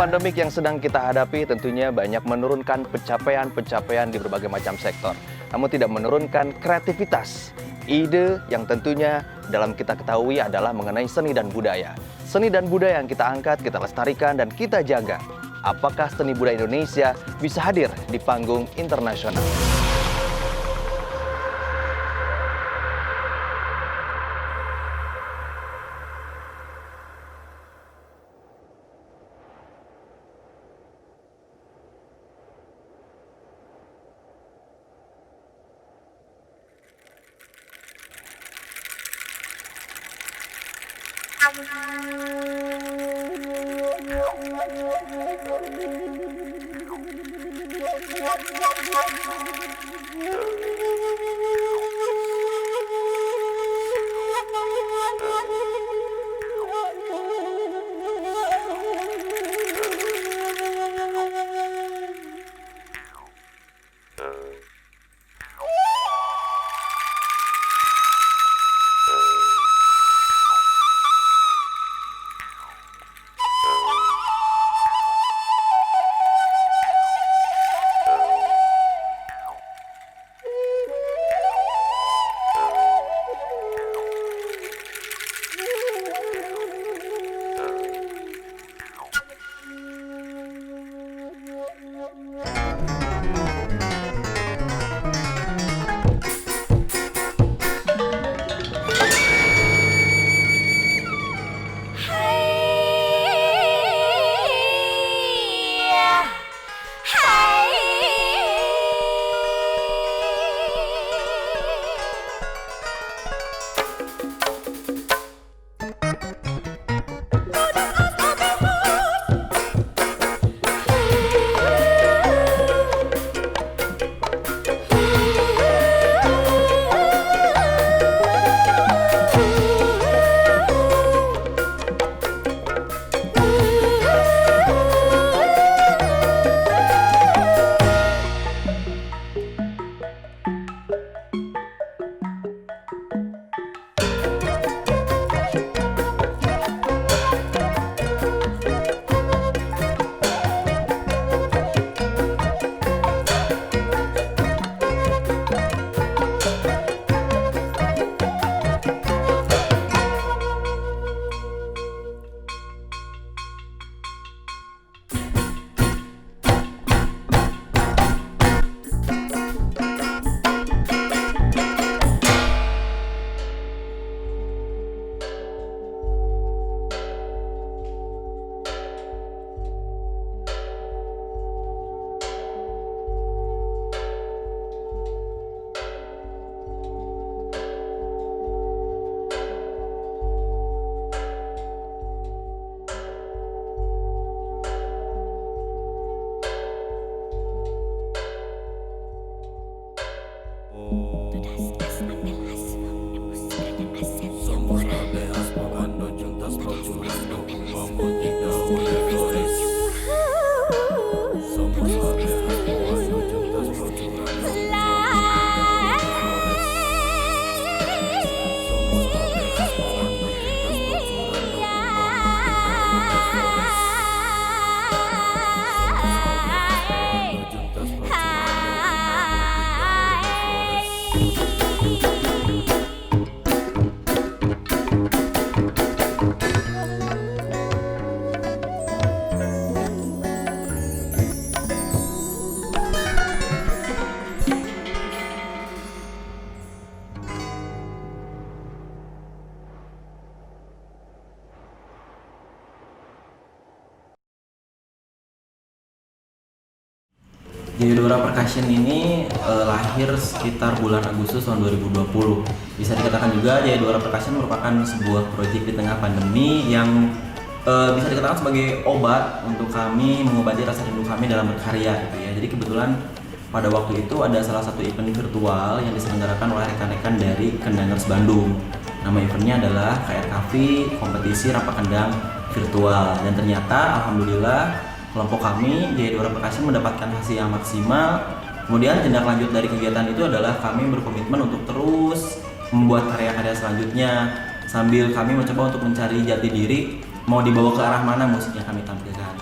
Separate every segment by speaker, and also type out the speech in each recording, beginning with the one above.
Speaker 1: pandemik yang sedang kita hadapi tentunya banyak menurunkan pencapaian-pencapaian di berbagai macam sektor. Namun tidak menurunkan kreativitas, ide yang tentunya dalam kita ketahui adalah mengenai seni dan budaya. Seni dan budaya yang kita angkat, kita lestarikan, dan kita jaga. Apakah seni budaya Indonesia bisa hadir di panggung internasional?
Speaker 2: Jayadora Percussion ini lahir sekitar bulan Agustus tahun 2020. Bisa dikatakan juga Jayadora Percussion merupakan sebuah proyek di tengah pandemi yang bisa dikatakan sebagai obat untuk kami mengobati rasa rindu kami dalam berkarya gitu ya. Jadi kebetulan pada waktu itu ada salah satu event virtual yang diselenggarakan oleh rekan-rekan dari Kendangers Bandung. Nama eventnya adalah KRKV Kompetisi Rampak Kendang Virtual, dan ternyata alhamdulillah kelompok kami Jayadora Percussion mendapatkan hasil yang maksimal. Kemudian tindak lanjut dari kegiatan itu adalah kami berkomitmen untuk terus membuat karya-karya selanjutnya sambil kami mencoba untuk mencari jati diri mau dibawa ke arah mana musik yang kami tampilkan.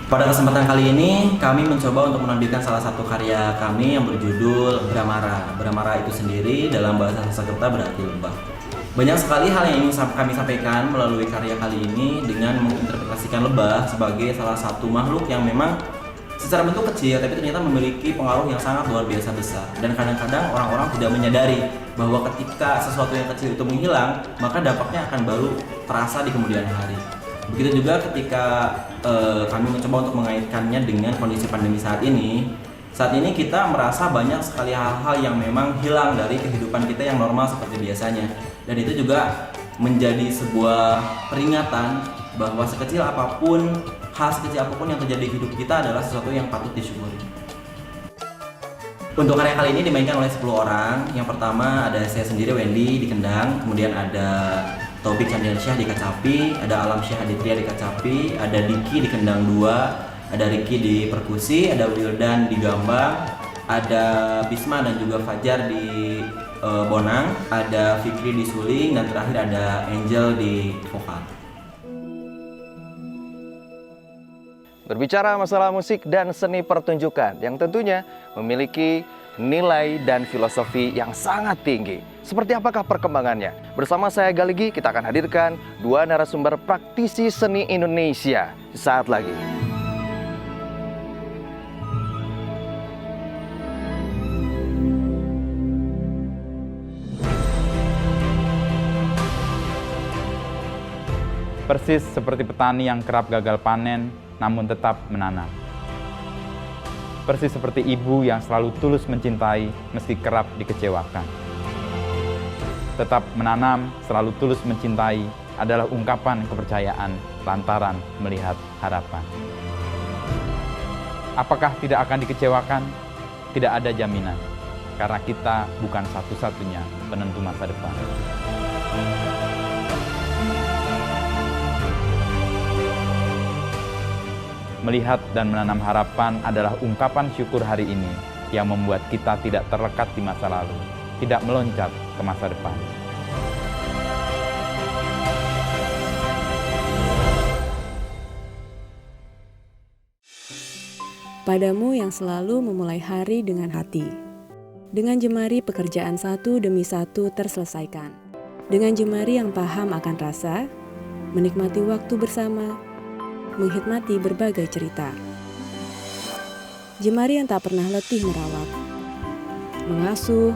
Speaker 2: Pada kesempatan kali ini, kami mencoba untuk menampilkan salah satu karya kami yang berjudul Bramara. Bramara itu sendiri dalam bahasa Sanskerta berarti lebah. Banyak sekali hal yang ingin kami sampaikan melalui karya kali ini dengan menginterpretasikan lebah sebagai salah satu makhluk yang memang secara bentuk kecil tapi ternyata memiliki pengaruh yang sangat luar biasa besar. Dan kadang-kadang orang-orang tidak menyadari bahwa ketika sesuatu yang kecil itu menghilang, maka dampaknya akan baru terasa di kemudian hari. Begitu juga ketika kami mencoba untuk mengaitkannya dengan kondisi pandemi saat ini. Saat ini kita merasa banyak sekali hal-hal yang memang hilang dari kehidupan kita yang normal seperti biasanya. Dan itu juga menjadi sebuah peringatan bahwa sekecil apapun, hal sekecil apapun yang terjadi di hidup kita adalah sesuatu yang patut disyukuri. Untuk karya kali ini dimainkan oleh 10 orang. Yang pertama ada saya sendiri, Wendy, di kendang. Kemudian ada Taufik Chandiansyah di kacapi, ada Alam Syahaditria di kacapi, ada Diki di kendang 2, ada Ricky di perkusi, ada Wildan di gambang, ada Bisma dan juga Fajar di bonang, ada Fikri di suling, dan terakhir ada Angel di vokal.
Speaker 1: Berbicara masalah musik dan seni pertunjukan yang tentunya memiliki nilai dan filosofi yang sangat tinggi. Seperti apakah perkembangannya? Bersama saya Galigi, kita akan hadirkan 2 narasumber praktisi seni Indonesia saat lagi.
Speaker 3: Persis seperti petani yang kerap gagal panen, namun tetap menanam. Persis seperti ibu yang selalu tulus mencintai, meski kerap dikecewakan. Tetap menanam, selalu tulus mencintai, adalah ungkapan kepercayaan lantaran melihat harapan. Apakah tidak akan dikecewakan? Tidak ada jaminan, karena kita bukan satu-satunya penentu masa depan. Melihat dan menanam harapan adalah ungkapan syukur hari ini yang membuat kita tidak terlekat di masa lalu, tidak meloncat ke masa depan.
Speaker 4: Padamu yang selalu memulai hari dengan hati. Dengan jemari pekerjaan satu demi satu terselesaikan. Dengan jemari yang paham akan rasa, menikmati waktu bersama, menghikmati berbagai cerita. Jemari yang tak pernah letih merawat, mengasuh,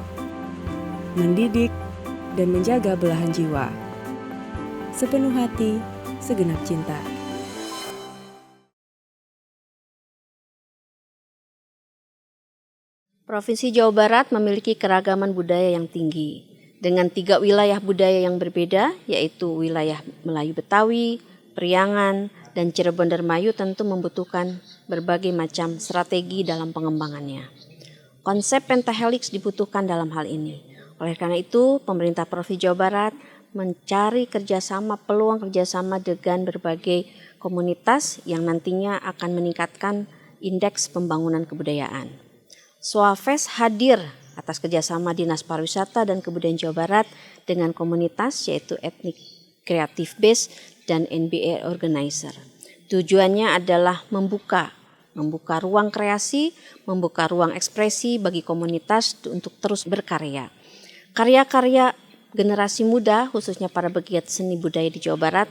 Speaker 4: mendidik, dan menjaga belahan jiwa. Sepenuh hati, segenap cinta.
Speaker 5: Provinsi Jawa Barat memiliki keragaman budaya yang tinggi, dengan 3 wilayah budaya yang berbeda, yaitu wilayah Melayu Betawi, Priangan, dan Cirebon Dermayu tentu membutuhkan berbagai macam strategi dalam pengembangannya. Konsep pentahelix dibutuhkan dalam hal ini. Oleh karena itu, pemerintah Provinsi Jawa Barat mencari peluang kerjasama dengan berbagai komunitas yang nantinya akan meningkatkan indeks pembangunan kebudayaan. Swafest hadir atas kerjasama Dinas Pariwisata dan Kebudayaan Jawa Barat dengan komunitas yaitu Ethnic Creative Base dan NBA Organizer. Tujuannya adalah membuka ruang kreasi, membuka ruang ekspresi bagi komunitas untuk terus berkarya. Karya-karya generasi muda, khususnya para pegiat seni budaya di Jawa Barat,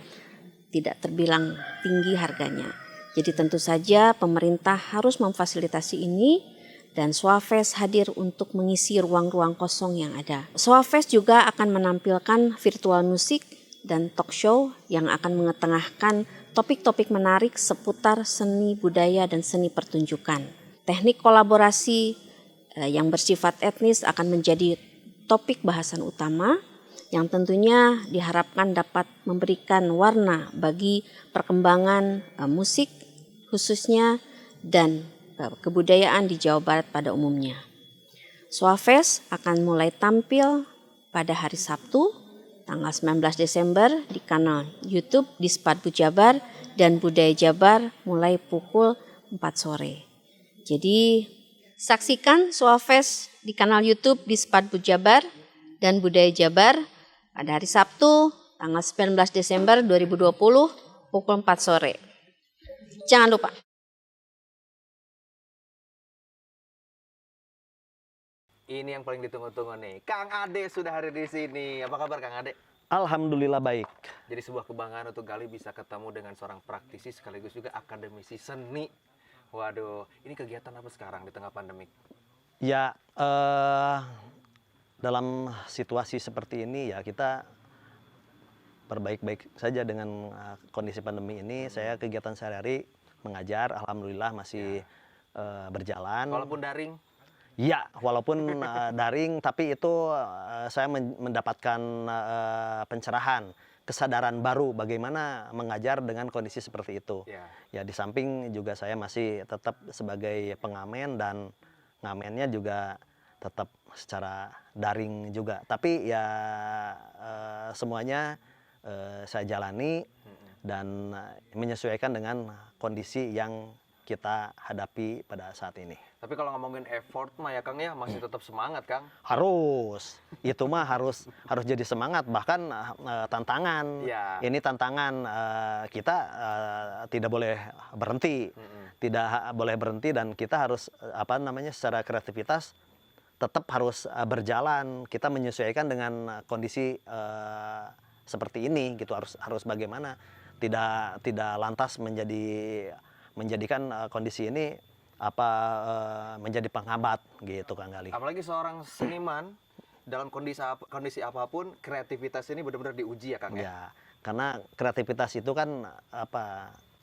Speaker 5: tidak terbilang tinggi harganya. Jadi tentu saja pemerintah harus memfasilitasi ini dan Swafest hadir untuk mengisi ruang-ruang kosong yang ada. Swafest juga akan menampilkan virtual musik dan talk show yang akan mengetengahkan topik-topik menarik seputar seni budaya dan seni pertunjukan. Teknik kolaborasi yang bersifat etnis akan menjadi topik bahasan utama yang tentunya diharapkan dapat memberikan warna bagi perkembangan musik khususnya dan kebudayaan di Jawa Barat pada umumnya. Swafest akan mulai tampil pada hari Sabtu tanggal 19 Desember di kanal YouTube Dispatbu Jabar dan Budaya Jabar mulai pukul 4 sore. Jadi saksikan Swafest di kanal YouTube Dispatbu Jabar dan Budaya Jabar pada hari Sabtu tanggal 19 Desember 2020 pukul 4 sore. Jangan lupa.
Speaker 1: Ini yang paling ditunggu-tunggu nih. Kang Ade sudah hadir di sini. Apa kabar Kang Ade?
Speaker 6: Alhamdulillah baik.
Speaker 1: Jadi sebuah kebanggaan untuk Gali bisa ketemu dengan seorang praktisi sekaligus juga akademisi seni. Waduh, ini kegiatan apa sekarang di tengah pandemik?
Speaker 6: Ya, dalam situasi seperti ini ya kita berbaik-baik saja dengan kondisi pandemi ini. Saya kegiatan sehari-hari mengajar, alhamdulillah masih berjalan.
Speaker 1: Walaupun daring?
Speaker 6: Ya, walaupun daring, tapi itu saya mendapatkan pencerahan, kesadaran baru bagaimana mengajar dengan kondisi seperti itu. Ya, di samping juga saya masih tetap sebagai pengamen dan ngamennya juga tetap secara daring juga. Tapi ya semuanya saya jalani dan menyesuaikan dengan kondisi yang kita hadapi pada saat ini.
Speaker 1: Tapi kalau ngomongin effort mah ya Kang ya masih tetap semangat Kang.
Speaker 6: Harus, itu mah harus jadi semangat, bahkan tantangan.
Speaker 1: Ya.
Speaker 6: Ini tantangan kita tidak boleh berhenti, tidak boleh berhenti dan kita harus secara kreativitas tetap harus berjalan. Kita menyesuaikan dengan kondisi seperti ini gitu, harus bagaimana tidak lantas menjadikan kondisi ini menjadi penghambat gitu Kang Gali.
Speaker 1: Apalagi seorang seniman dalam kondisi apapun kreativitas ini benar-benar diuji ya Kang ya.
Speaker 6: Ya, karena kreativitas itu kan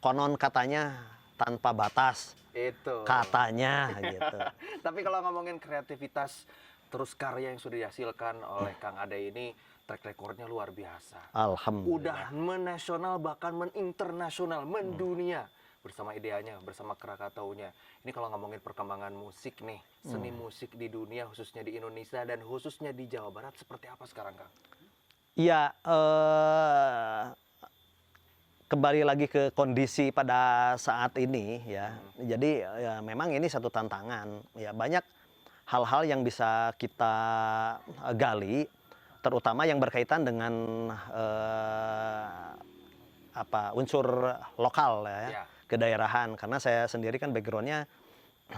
Speaker 6: konon katanya tanpa batas.
Speaker 1: Itu.
Speaker 6: Katanya gitu.
Speaker 1: Tapi kalau ngomongin kreativitas terus karya yang sudah dihasilkan oleh Kang Ade ini track recordnya luar biasa.
Speaker 6: Alhamdulillah.
Speaker 1: Udah menasional bahkan meninternasional, mendunia bersama ideanya, bersama Krakataunya. Ini kalau ngomongin perkembangan musik nih, seni musik di dunia khususnya di Indonesia dan khususnya di Jawa Barat seperti apa sekarang Kang?
Speaker 6: Iya, kembali lagi ke kondisi pada saat ini ya. Jadi ya memang ini satu tantangan. Ya banyak hal-hal yang bisa kita gali, terutama yang berkaitan dengan unsur lokal ya, kedaerahan. Karena saya sendiri kan backgroundnya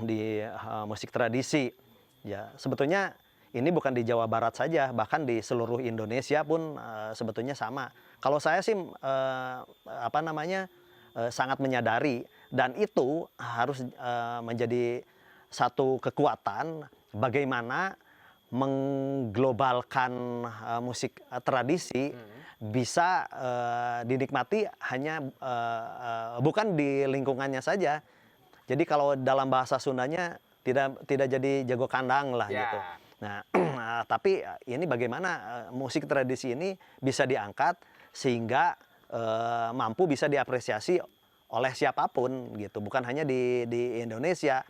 Speaker 6: di musik tradisi. Ya sebetulnya ini bukan di Jawa Barat saja, bahkan di seluruh Indonesia pun sebetulnya sama. Kalau saya sih sangat menyadari dan itu harus menjadi satu kekuatan bagaimana mengglobalkan musik tradisi bisa dinikmati hanya bukan di lingkungannya saja. Jadi kalau dalam bahasa Sundanya tidak jadi jago kandang lah gitu. Nah, tapi ini bagaimana musik tradisi ini bisa diangkat sehingga mampu bisa diapresiasi oleh siapapun gitu, bukan hanya di Indonesia,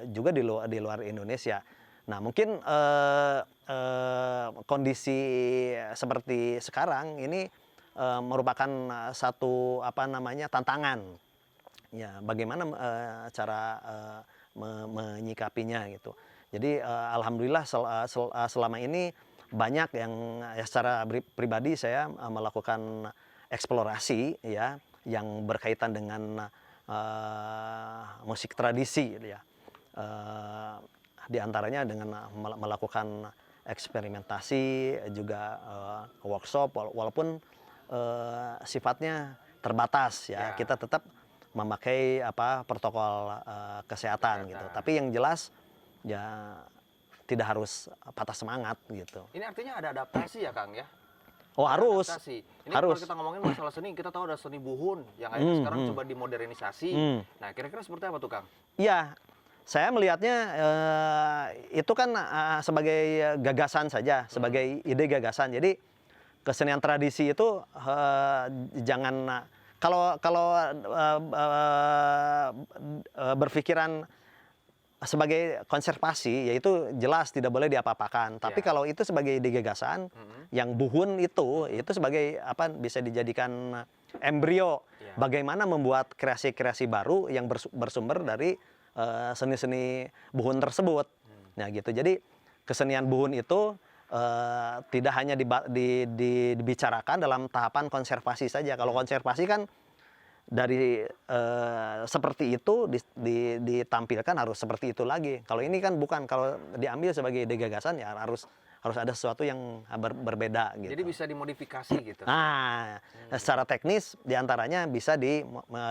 Speaker 6: juga di luar Indonesia. Nah, mungkin kondisi seperti sekarang ini merupakan satu tantangan. Ya, bagaimana cara menyikapinya gitu. Jadi alhamdulillah selama ini banyak yang secara pribadi saya melakukan eksplorasi ya yang berkaitan dengan musik tradisi ya. Di antaranya dengan melakukan eksperimentasi juga workshop walaupun sifatnya terbatas ya. Kita tetap memakai protokol kesehatan gitu. Tapi yang jelas ya tidak harus patah semangat gitu.
Speaker 1: Ini artinya ada adaptasi ya Kang ya?
Speaker 6: Oh harus.
Speaker 1: Adaptasi. Ini
Speaker 6: harus.
Speaker 1: kalau kita ngomongin masalah seni, kita tahu ada seni buhun yang akhirnya sekarang coba dimodernisasi. Nah kira-kira seperti apa tuh Kang?
Speaker 6: Iya, saya melihatnya itu kan sebagai gagasan saja, sebagai ide gagasan. Jadi kesenian tradisi itu jangan kalau berpikiran sebagai konservasi, yaitu jelas tidak boleh diapa-apakan. Tapi kalau itu sebagai ide gagasan, yang buhun itu sebagai bisa dijadikan embrio. Bagaimana membuat kreasi-kreasi baru yang bersumber dari seni-seni buhun tersebut. Nah gitu. Jadi kesenian buhun itu tidak hanya dibicarakan dalam tahapan konservasi saja. Kalau konservasi kan dari seperti itu ditampilkan harus seperti itu lagi. Kalau ini kan bukan, kalau diambil sebagai ide gagasan ya harus ada sesuatu yang berbeda gitu.
Speaker 1: Jadi bisa dimodifikasi gitu.
Speaker 6: Nah, secara teknis diantaranya bisa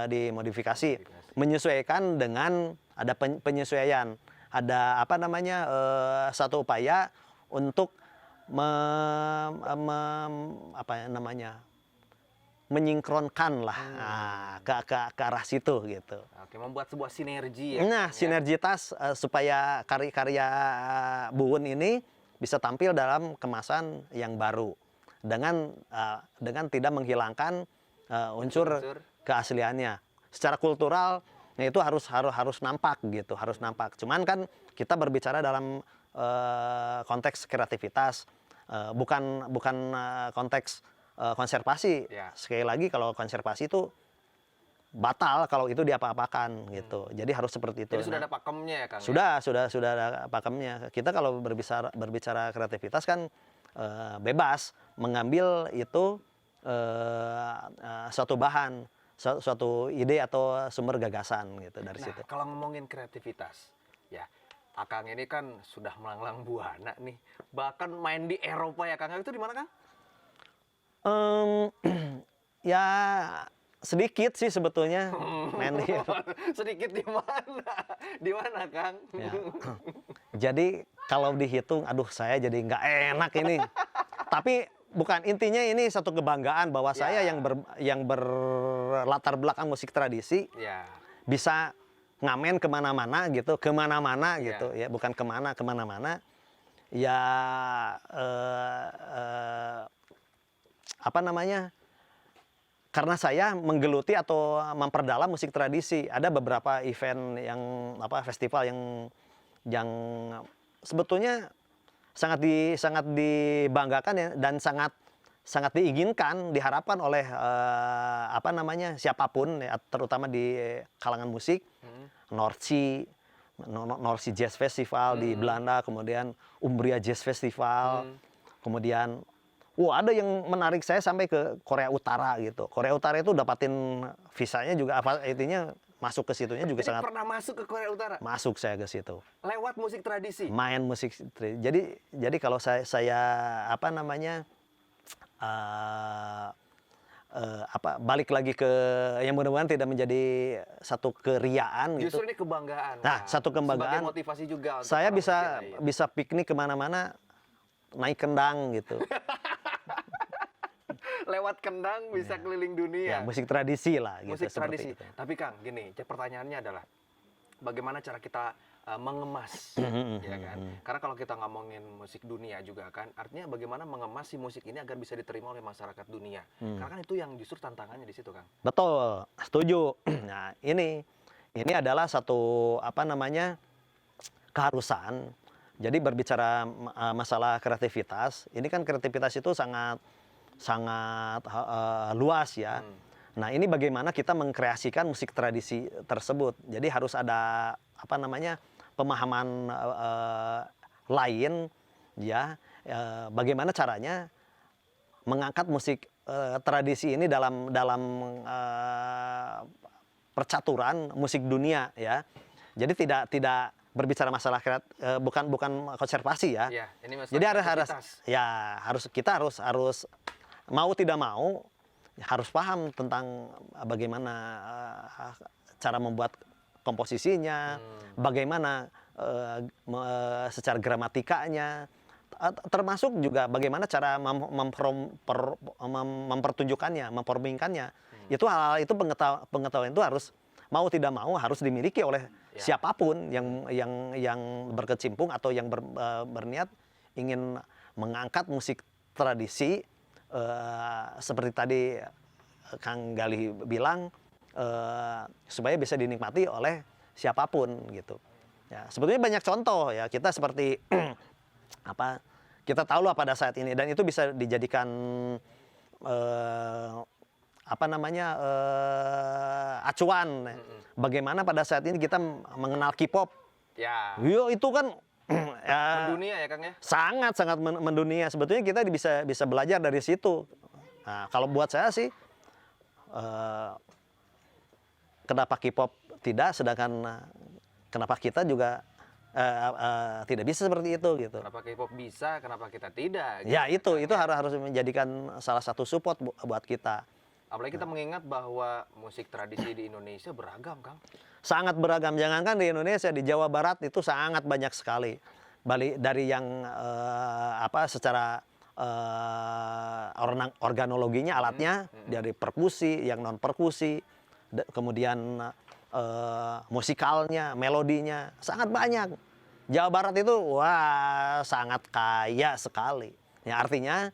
Speaker 6: dimodifikasi, menyesuaikan dengan ada penyesuaian, ada apa namanya satu upaya untuk menyinkronkan lah ke arah situ gitu.
Speaker 1: Oke, membuat sebuah sinergi ya.
Speaker 6: Nah, sinergitas supaya karya-karya Buun ini bisa tampil dalam kemasan yang baru dengan tidak menghilangkan unsur keasliannya. Secara kultural, itu harus nampak gitu, harus nampak. Cuman kan kita berbicara dalam konteks kreativitas, bukan konteks konservasi.
Speaker 1: Ya.
Speaker 6: Sekali lagi kalau konservasi itu batal kalau itu diapa-apakan gitu. Jadi harus seperti itu.
Speaker 1: Jadi sudah ada pakemnya ya Kang?
Speaker 6: Sudah ada pakemnya. Kita kalau berbicara kreativitas kan bebas mengambil itu suatu bahan, suatu ide atau sumber gagasan gitu dari situ.
Speaker 1: Kalau ngomongin kreativitas, ya Akang ini kan sudah melanglang buana nih. Bahkan main di Eropa ya Kang. Itu di mana Kang?
Speaker 6: Ya sedikit sih sebetulnya main di
Speaker 1: Sedikit di mana? Di mana Kang?
Speaker 6: ya. Jadi kalau dihitung, aduh saya jadi nggak enak ini. Tapi bukan, intinya ini satu kebanggaan bahwa saya yang berlatar belakang musik tradisi
Speaker 1: Ya.
Speaker 6: bisa ngamen kemana-mana gitu, ya bukan kemana-mana. Ya apa namanya? Karena saya menggeluti atau memperdalam musik tradisi, ada beberapa event festival yang sebetulnya sangat dibanggakan ya, dan sangat diinginkan, diharapkan oleh siapapun ya, terutama di kalangan musik. North Sea Jazz Festival di Belanda, kemudian Umbria Jazz Festival, kemudian ada yang menarik saya sampai ke Korea Utara gitu. Korea Utara itu dapatin visanya juga, intinya masuk ke situnya juga
Speaker 1: Jadi
Speaker 6: sangat.
Speaker 1: pernah masuk ke Korea Utara?
Speaker 6: Masuk saya ke situ.
Speaker 1: Lewat musik tradisi?
Speaker 6: Main musik. Jadi kalau saya balik lagi ke yang mudah-mudahan tidak menjadi satu keriaan gitu.
Speaker 1: Justru ini kebanggaan.
Speaker 6: Nah,
Speaker 1: Kang.
Speaker 6: satu kebanggaan.
Speaker 1: Sebagai motivasi juga. Untuk
Speaker 6: Saya
Speaker 1: para
Speaker 6: bisa
Speaker 1: musik lain.
Speaker 6: bisa piknik kemana-mana naik kendang gitu.
Speaker 1: Lewat kendang bisa keliling dunia.
Speaker 6: Ya, musik tradisi lah gitu.
Speaker 1: Musik
Speaker 6: seperti
Speaker 1: tradisi.
Speaker 6: itu.
Speaker 1: Tapi Kang, gini, pertanyaannya adalah bagaimana cara kita mengemas, ya kan? Karena kalau kita ngomongin musik dunia juga kan, artinya bagaimana mengemas si musik ini agar bisa diterima oleh masyarakat dunia. Karena kan itu yang justru tantangannya di situ, Kang.
Speaker 6: Betul, setuju. Nah, ini adalah satu keharusan. Jadi berbicara masalah kreativitas, ini kan kreativitas itu sangat luas ya. Nah, ini bagaimana kita mengkreasikan musik tradisi tersebut. Jadi harus ada pemahaman lain ya. Bagaimana caranya mengangkat musik tradisi ini dalam percaturan musik dunia ya. Jadi tidak berbicara masalah bukan konservasi ya.
Speaker 1: Ya, ini masalah
Speaker 6: Jadi kita harus mau tidak mau harus paham tentang bagaimana cara membuat komposisinya, bagaimana secara gramatikanya, termasuk juga bagaimana cara mempertunjukkannya, memformingkannya. Itu hal-hal itu pengetahuan itu harus mau tidak mau harus dimiliki oleh siapapun yang berkecimpung atau yang berniat ingin mengangkat musik tradisi. Seperti tadi Kang Galih bilang, supaya bisa dinikmati oleh siapapun gitu. Ya, sebetulnya banyak contoh ya, kita seperti kita tahu lah pada saat ini, dan itu bisa dijadikan acuan. Bagaimana pada saat ini kita mengenal K-pop?
Speaker 1: Ya.
Speaker 6: Itu kan
Speaker 1: Mendunia ya Kang ya?
Speaker 6: Sangat mendunia. Sebetulnya kita bisa belajar dari situ. Nah, kalau buat saya sih kenapa K-pop tidak, sedangkan kenapa kita juga tidak bisa seperti itu gitu.
Speaker 1: Kenapa K-pop bisa, kenapa kita tidak? Gitu.
Speaker 6: Ya itu harus menjadikan salah satu support buat kita.
Speaker 1: Apalagi kita mengingat bahwa musik tradisi di Indonesia beragam, Kang.
Speaker 6: Sangat beragam, jangankan di Indonesia, di Jawa Barat itu sangat banyak sekali. Dari yang secara organologinya, alatnya, dari perkusi, yang non perkusi, kemudian musikalnya, melodinya, sangat banyak. Jawa Barat itu wah sangat kaya sekali. Ya artinya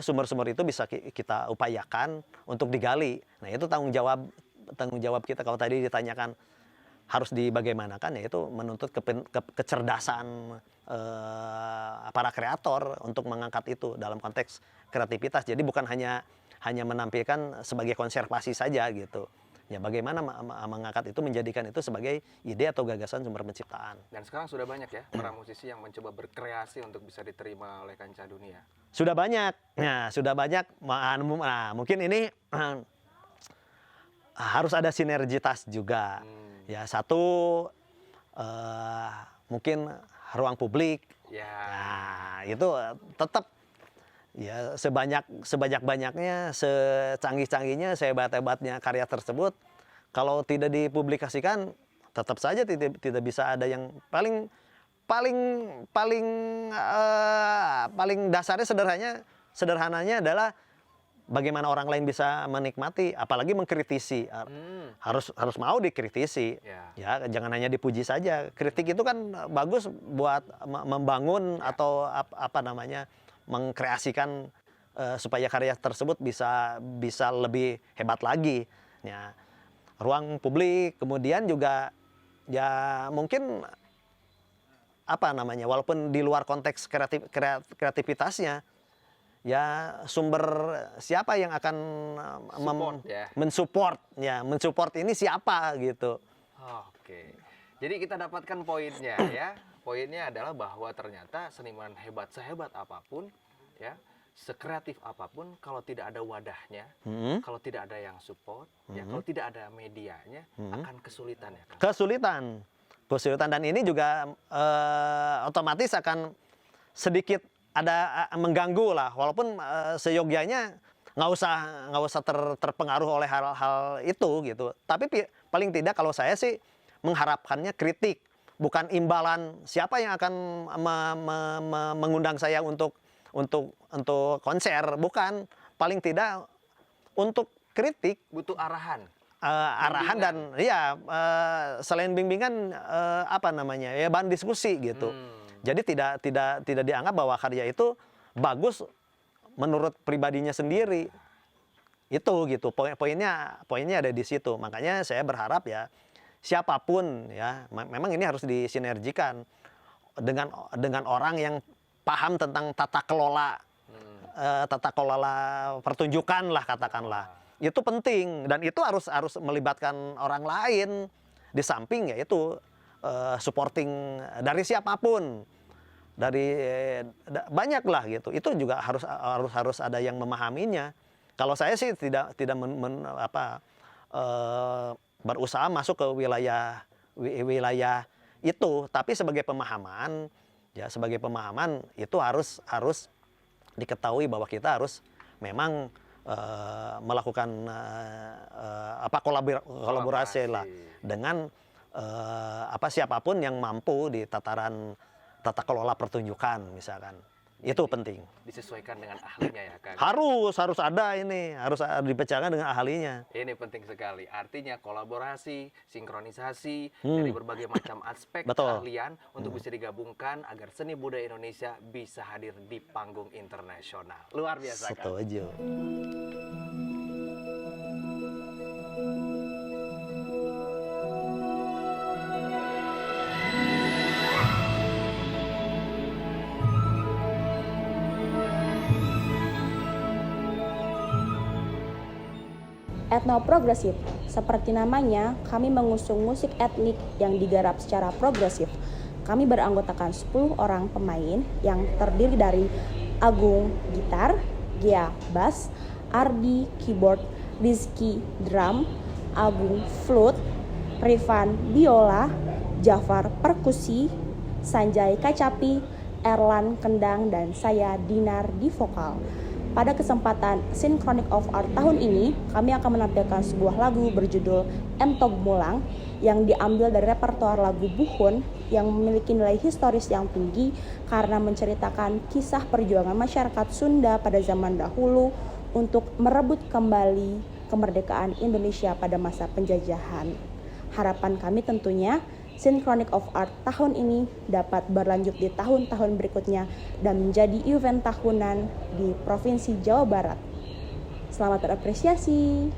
Speaker 6: sumber-sumber itu bisa kita upayakan untuk digali. Nah itu tanggung jawab kita. Kalau tadi ditanyakan harus dibagaimanakan, yaitu menuntut kecerdasan para kreator untuk mengangkat itu dalam konteks kreativitas. Jadi bukan hanya menampilkan sebagai konservasi saja gitu. Ya bagaimana mengangkat itu, menjadikan itu sebagai ide atau gagasan sumber penciptaan.
Speaker 1: Dan sekarang sudah banyak ya para musisi yang mencoba berkreasi untuk bisa diterima oleh kancah dunia.
Speaker 6: Sudah banyak. Nah, sudah banyak. Nah, mungkin ini harus ada sinergitas juga. Ya, satu mungkin ruang publik.
Speaker 1: Ya.
Speaker 6: Nah, itu tetap ya sebanyak-banyaknya, secanggih-canggihnya, sehebat-hebatnya karya tersebut, kalau tidak dipublikasikan, tetap saja tidak bisa ada yang paling dasarnya sederhananya adalah bagaimana orang lain bisa menikmati, apalagi mengkritisi. Harus mau dikritisi. Ya, jangan hanya dipuji saja. Kritik itu kan bagus buat membangun atau mengkreasikan supaya karya tersebut bisa lebih hebat lagi. Ya, ruang publik, kemudian juga ya mungkin walaupun di luar konteks kreativitasnya, ya sumber siapa yang akan mensupport ini siapa gitu.
Speaker 1: Oke. Jadi kita dapatkan poinnya ya. Poinnya adalah bahwa ternyata seniman sehebat apapun, ya, sekreatif apapun, kalau tidak ada wadahnya, kalau tidak ada yang support, ya, kalau tidak ada medianya, akan kesulitan ya, Kang?
Speaker 6: Kesulitan, dan ini juga otomatis akan sedikit ada mengganggu lah, walaupun seyogyanya nggak usah terpengaruh oleh hal-hal itu gitu. Tapi paling tidak kalau saya sih mengharapkannya kritik, bukan imbalan siapa yang akan mengundang saya untuk konser, bukan. Paling tidak untuk kritik,
Speaker 1: butuh arahan.
Speaker 6: Arahan dan ya selain bimbingan ya bahan diskusi gitu. Jadi tidak dianggap bahwa karya itu bagus menurut pribadinya sendiri. Itu gitu. Poinnya ada di situ. Makanya saya berharap ya siapapun ya, memang ini harus disinergikan dengan orang yang paham tentang tata kelola pertunjukan lah, katakanlah. Itu penting, dan itu harus melibatkan orang lain di samping yaitu supporting dari siapapun, dari banyak lah gitu. Itu juga harus ada yang memahaminya. Kalau saya sih tidak berusaha masuk ke wilayah itu, tapi sebagai pemahaman itu harus diketahui bahwa kita harus memang melakukan kolaborasi lah dengan siapapun yang mampu di tataran tata kelola pertunjukan misalkan. Itu penting.
Speaker 1: Disesuaikan dengan ahlinya ya, Kang?
Speaker 6: Harus ada ini, harus dipecahkan dengan ahlinya.
Speaker 1: Ini penting sekali. Artinya kolaborasi, sinkronisasi dari berbagai macam aspek keahlian untuk bisa digabungkan agar seni budaya Indonesia bisa hadir di panggung internasional. Luar biasa, Kang.
Speaker 6: Setuju.
Speaker 7: Etnoprogresif, seperti namanya, kami mengusung musik etnik yang digarap secara progresif. Kami beranggotakan 10 orang pemain yang terdiri dari Agung gitar, Gia bass, Ardi keyboard, Rizky drum, Agung flute, Rifan biola, Jafar perkusi, Sanjay kacapi, Erlan kendang, dan saya Dinar di vokal. Pada kesempatan Synchronic of Art tahun ini, kami akan menampilkan sebuah lagu berjudul Entog Mulang yang diambil dari repertoar lagu Buhun yang memiliki nilai historis yang tinggi karena menceritakan kisah perjuangan masyarakat Sunda pada zaman dahulu untuk merebut kembali kemerdekaan Indonesia pada masa penjajahan. Harapan kami tentunya Synchronic of Art tahun ini dapat berlanjut di tahun-tahun berikutnya dan menjadi event tahunan di Provinsi Jawa Barat. Selamat berapresiasi.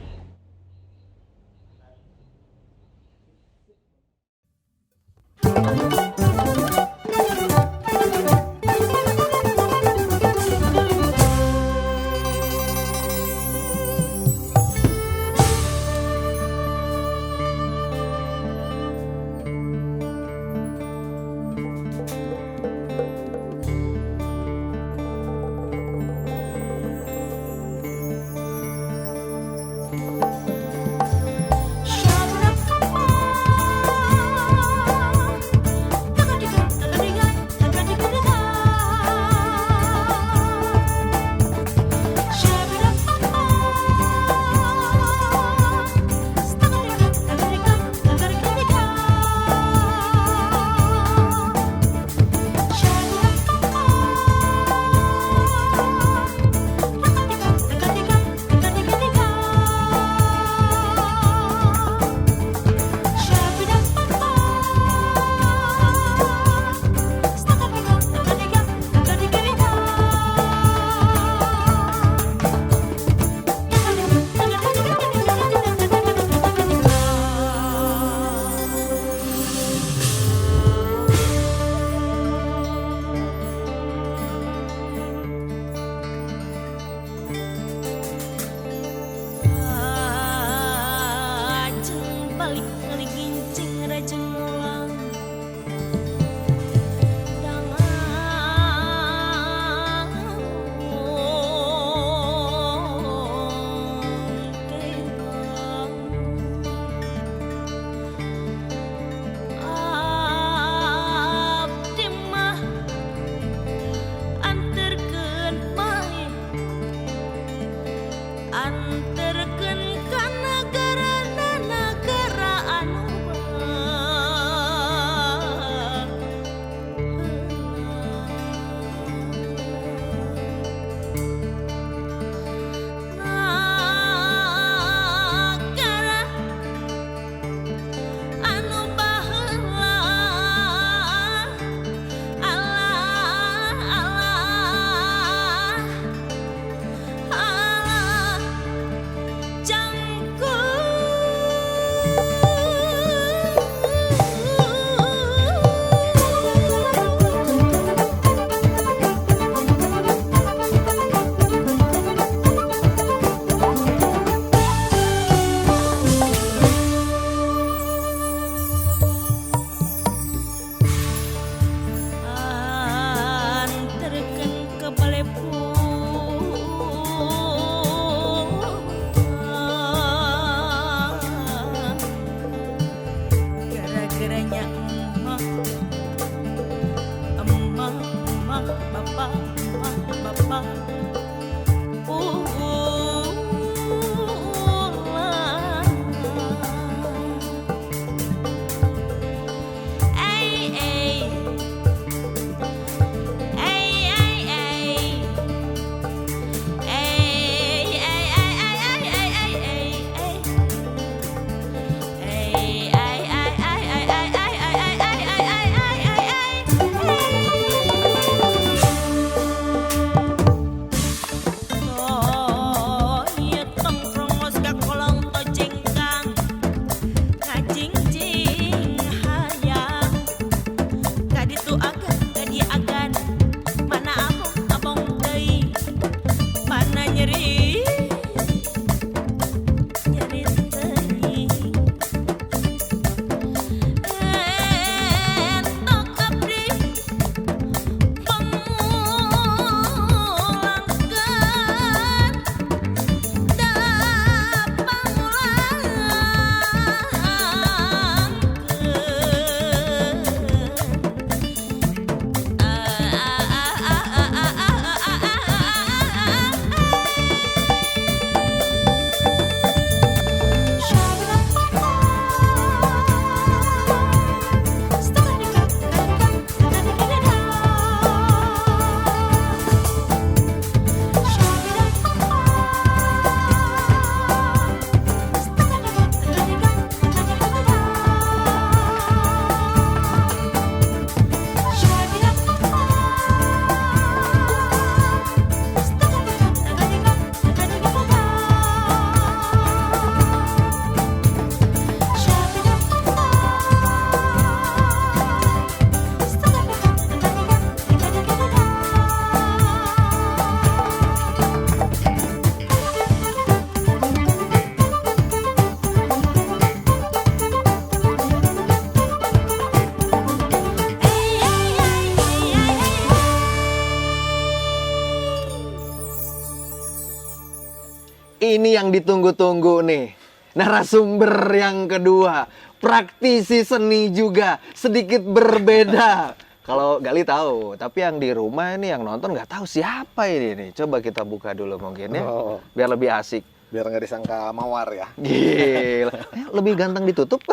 Speaker 1: Ini yang ditunggu-tunggu nih. Narasumber yang kedua, praktisi seni juga, sedikit berbeda. Kalau Gali tahu, tapi yang di rumah ini yang nonton nggak tahu siapa ini nih. Coba kita buka dulu mungkin ya, biar lebih asik.
Speaker 8: Biar nggak disangka mawar ya.
Speaker 1: Gila, lebih ganteng ditutup.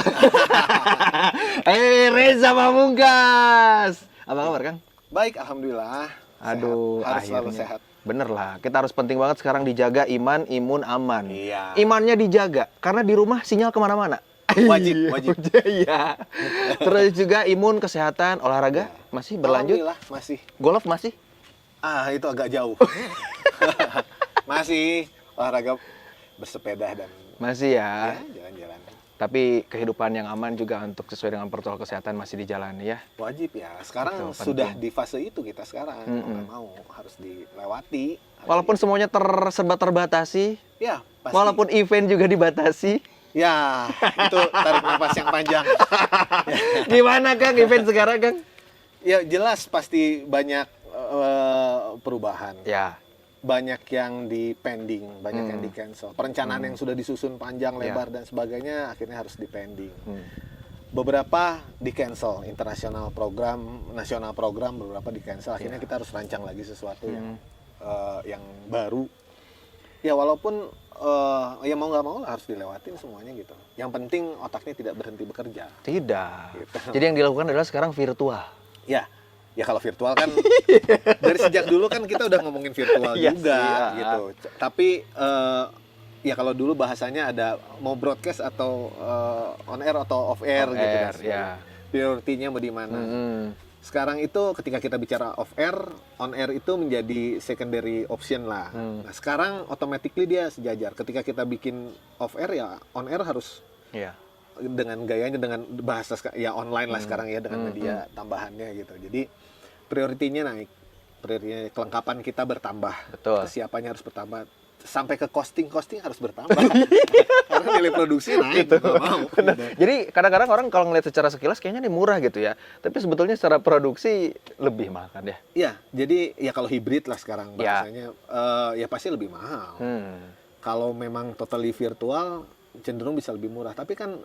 Speaker 1: Reza Pamungkas. Apa kabar, Kang?
Speaker 8: Baik, alhamdulillah.
Speaker 1: Aduh,
Speaker 8: sehat. Harus selalu
Speaker 1: akhirnya.
Speaker 8: sehat.
Speaker 1: Bener lah, kita harus penting banget sekarang dijaga iman, imun, aman.
Speaker 8: Iya.
Speaker 1: Imannya dijaga, karena di rumah sinyal kemana-mana.
Speaker 8: Wajib.
Speaker 1: Iya. Terus juga imun, kesehatan, olahraga masih berlanjut.
Speaker 8: Alhamdulillah, masih.
Speaker 1: Golf masih?
Speaker 8: Itu agak jauh. Masih olahraga, bersepeda dan
Speaker 1: Masih ya.
Speaker 8: jalan-jalan.
Speaker 1: Tapi kehidupan yang aman juga untuk sesuai dengan protokol kesehatan masih dijalani ya.
Speaker 8: Wajib ya. Sekarang
Speaker 1: Betul,
Speaker 8: sudah
Speaker 1: penting.
Speaker 8: di fase itu kita sekarang. Mau nggak mau harus dilewati.
Speaker 1: Walaupun semuanya serba terbatasi,
Speaker 8: ya pasti.
Speaker 1: walaupun event juga dibatasi.
Speaker 8: Ya, itu tarik nafas yang panjang.
Speaker 1: Gimana Kang event sekarang Kang?
Speaker 8: Ya jelas pasti banyak perubahan.
Speaker 1: Ya.
Speaker 8: Banyak yang di pending, banyak yang di cancel. Perencanaan yang sudah disusun panjang, lebar dan sebagainya akhirnya harus di pending. Beberapa di cancel, internasional program, nasional program beberapa di cancel. Akhirnya kita harus rancang lagi sesuatu yang baru. Ya walaupun ya mau nggak mau lah harus dilewatin semuanya gitu. Yang penting otaknya tidak berhenti bekerja.
Speaker 1: Tidak.
Speaker 8: Gitu.
Speaker 1: Jadi yang dilakukan adalah sekarang virtual.
Speaker 8: Ya kalau virtual kan dari sejak dulu kan kita udah ngomongin virtual
Speaker 1: Iya
Speaker 8: juga
Speaker 1: sih,
Speaker 8: gitu. Tapi ya kalau dulu bahasanya ada mau broadcast atau on air atau off air
Speaker 1: On
Speaker 8: gitu
Speaker 1: air,
Speaker 8: kan.
Speaker 1: ya.
Speaker 8: Prioritinya mau di mana. Sekarang itu ketika kita bicara off air, on air itu menjadi secondary option lah. Nah, sekarang automatically dia sejajar. Ketika kita bikin off air ya on air harus dengan gayanya, dengan bahasa ya online lah sekarang ya, dengan media tambahannya gitu. Jadi prioritinya naik, prioritinya kelengkapan kita bertambah,
Speaker 1: Betul.
Speaker 8: kesiapannya harus bertambah, sampai ke costing harus bertambah. Karena nilai produksi naik,
Speaker 1: Gitu.
Speaker 8: nggak mau. Gitu.
Speaker 1: Jadi kadang-kadang orang kalau ngeliat secara sekilas kayaknya ini murah gitu ya. Tapi sebetulnya secara produksi lebih mahal kan ya?
Speaker 8: Iya, jadi ya kalau hibrid lah sekarang
Speaker 1: Ya.
Speaker 8: bahasanya, ya pasti lebih mahal. Kalau memang totally virtual, cenderung bisa lebih murah. Tapi kan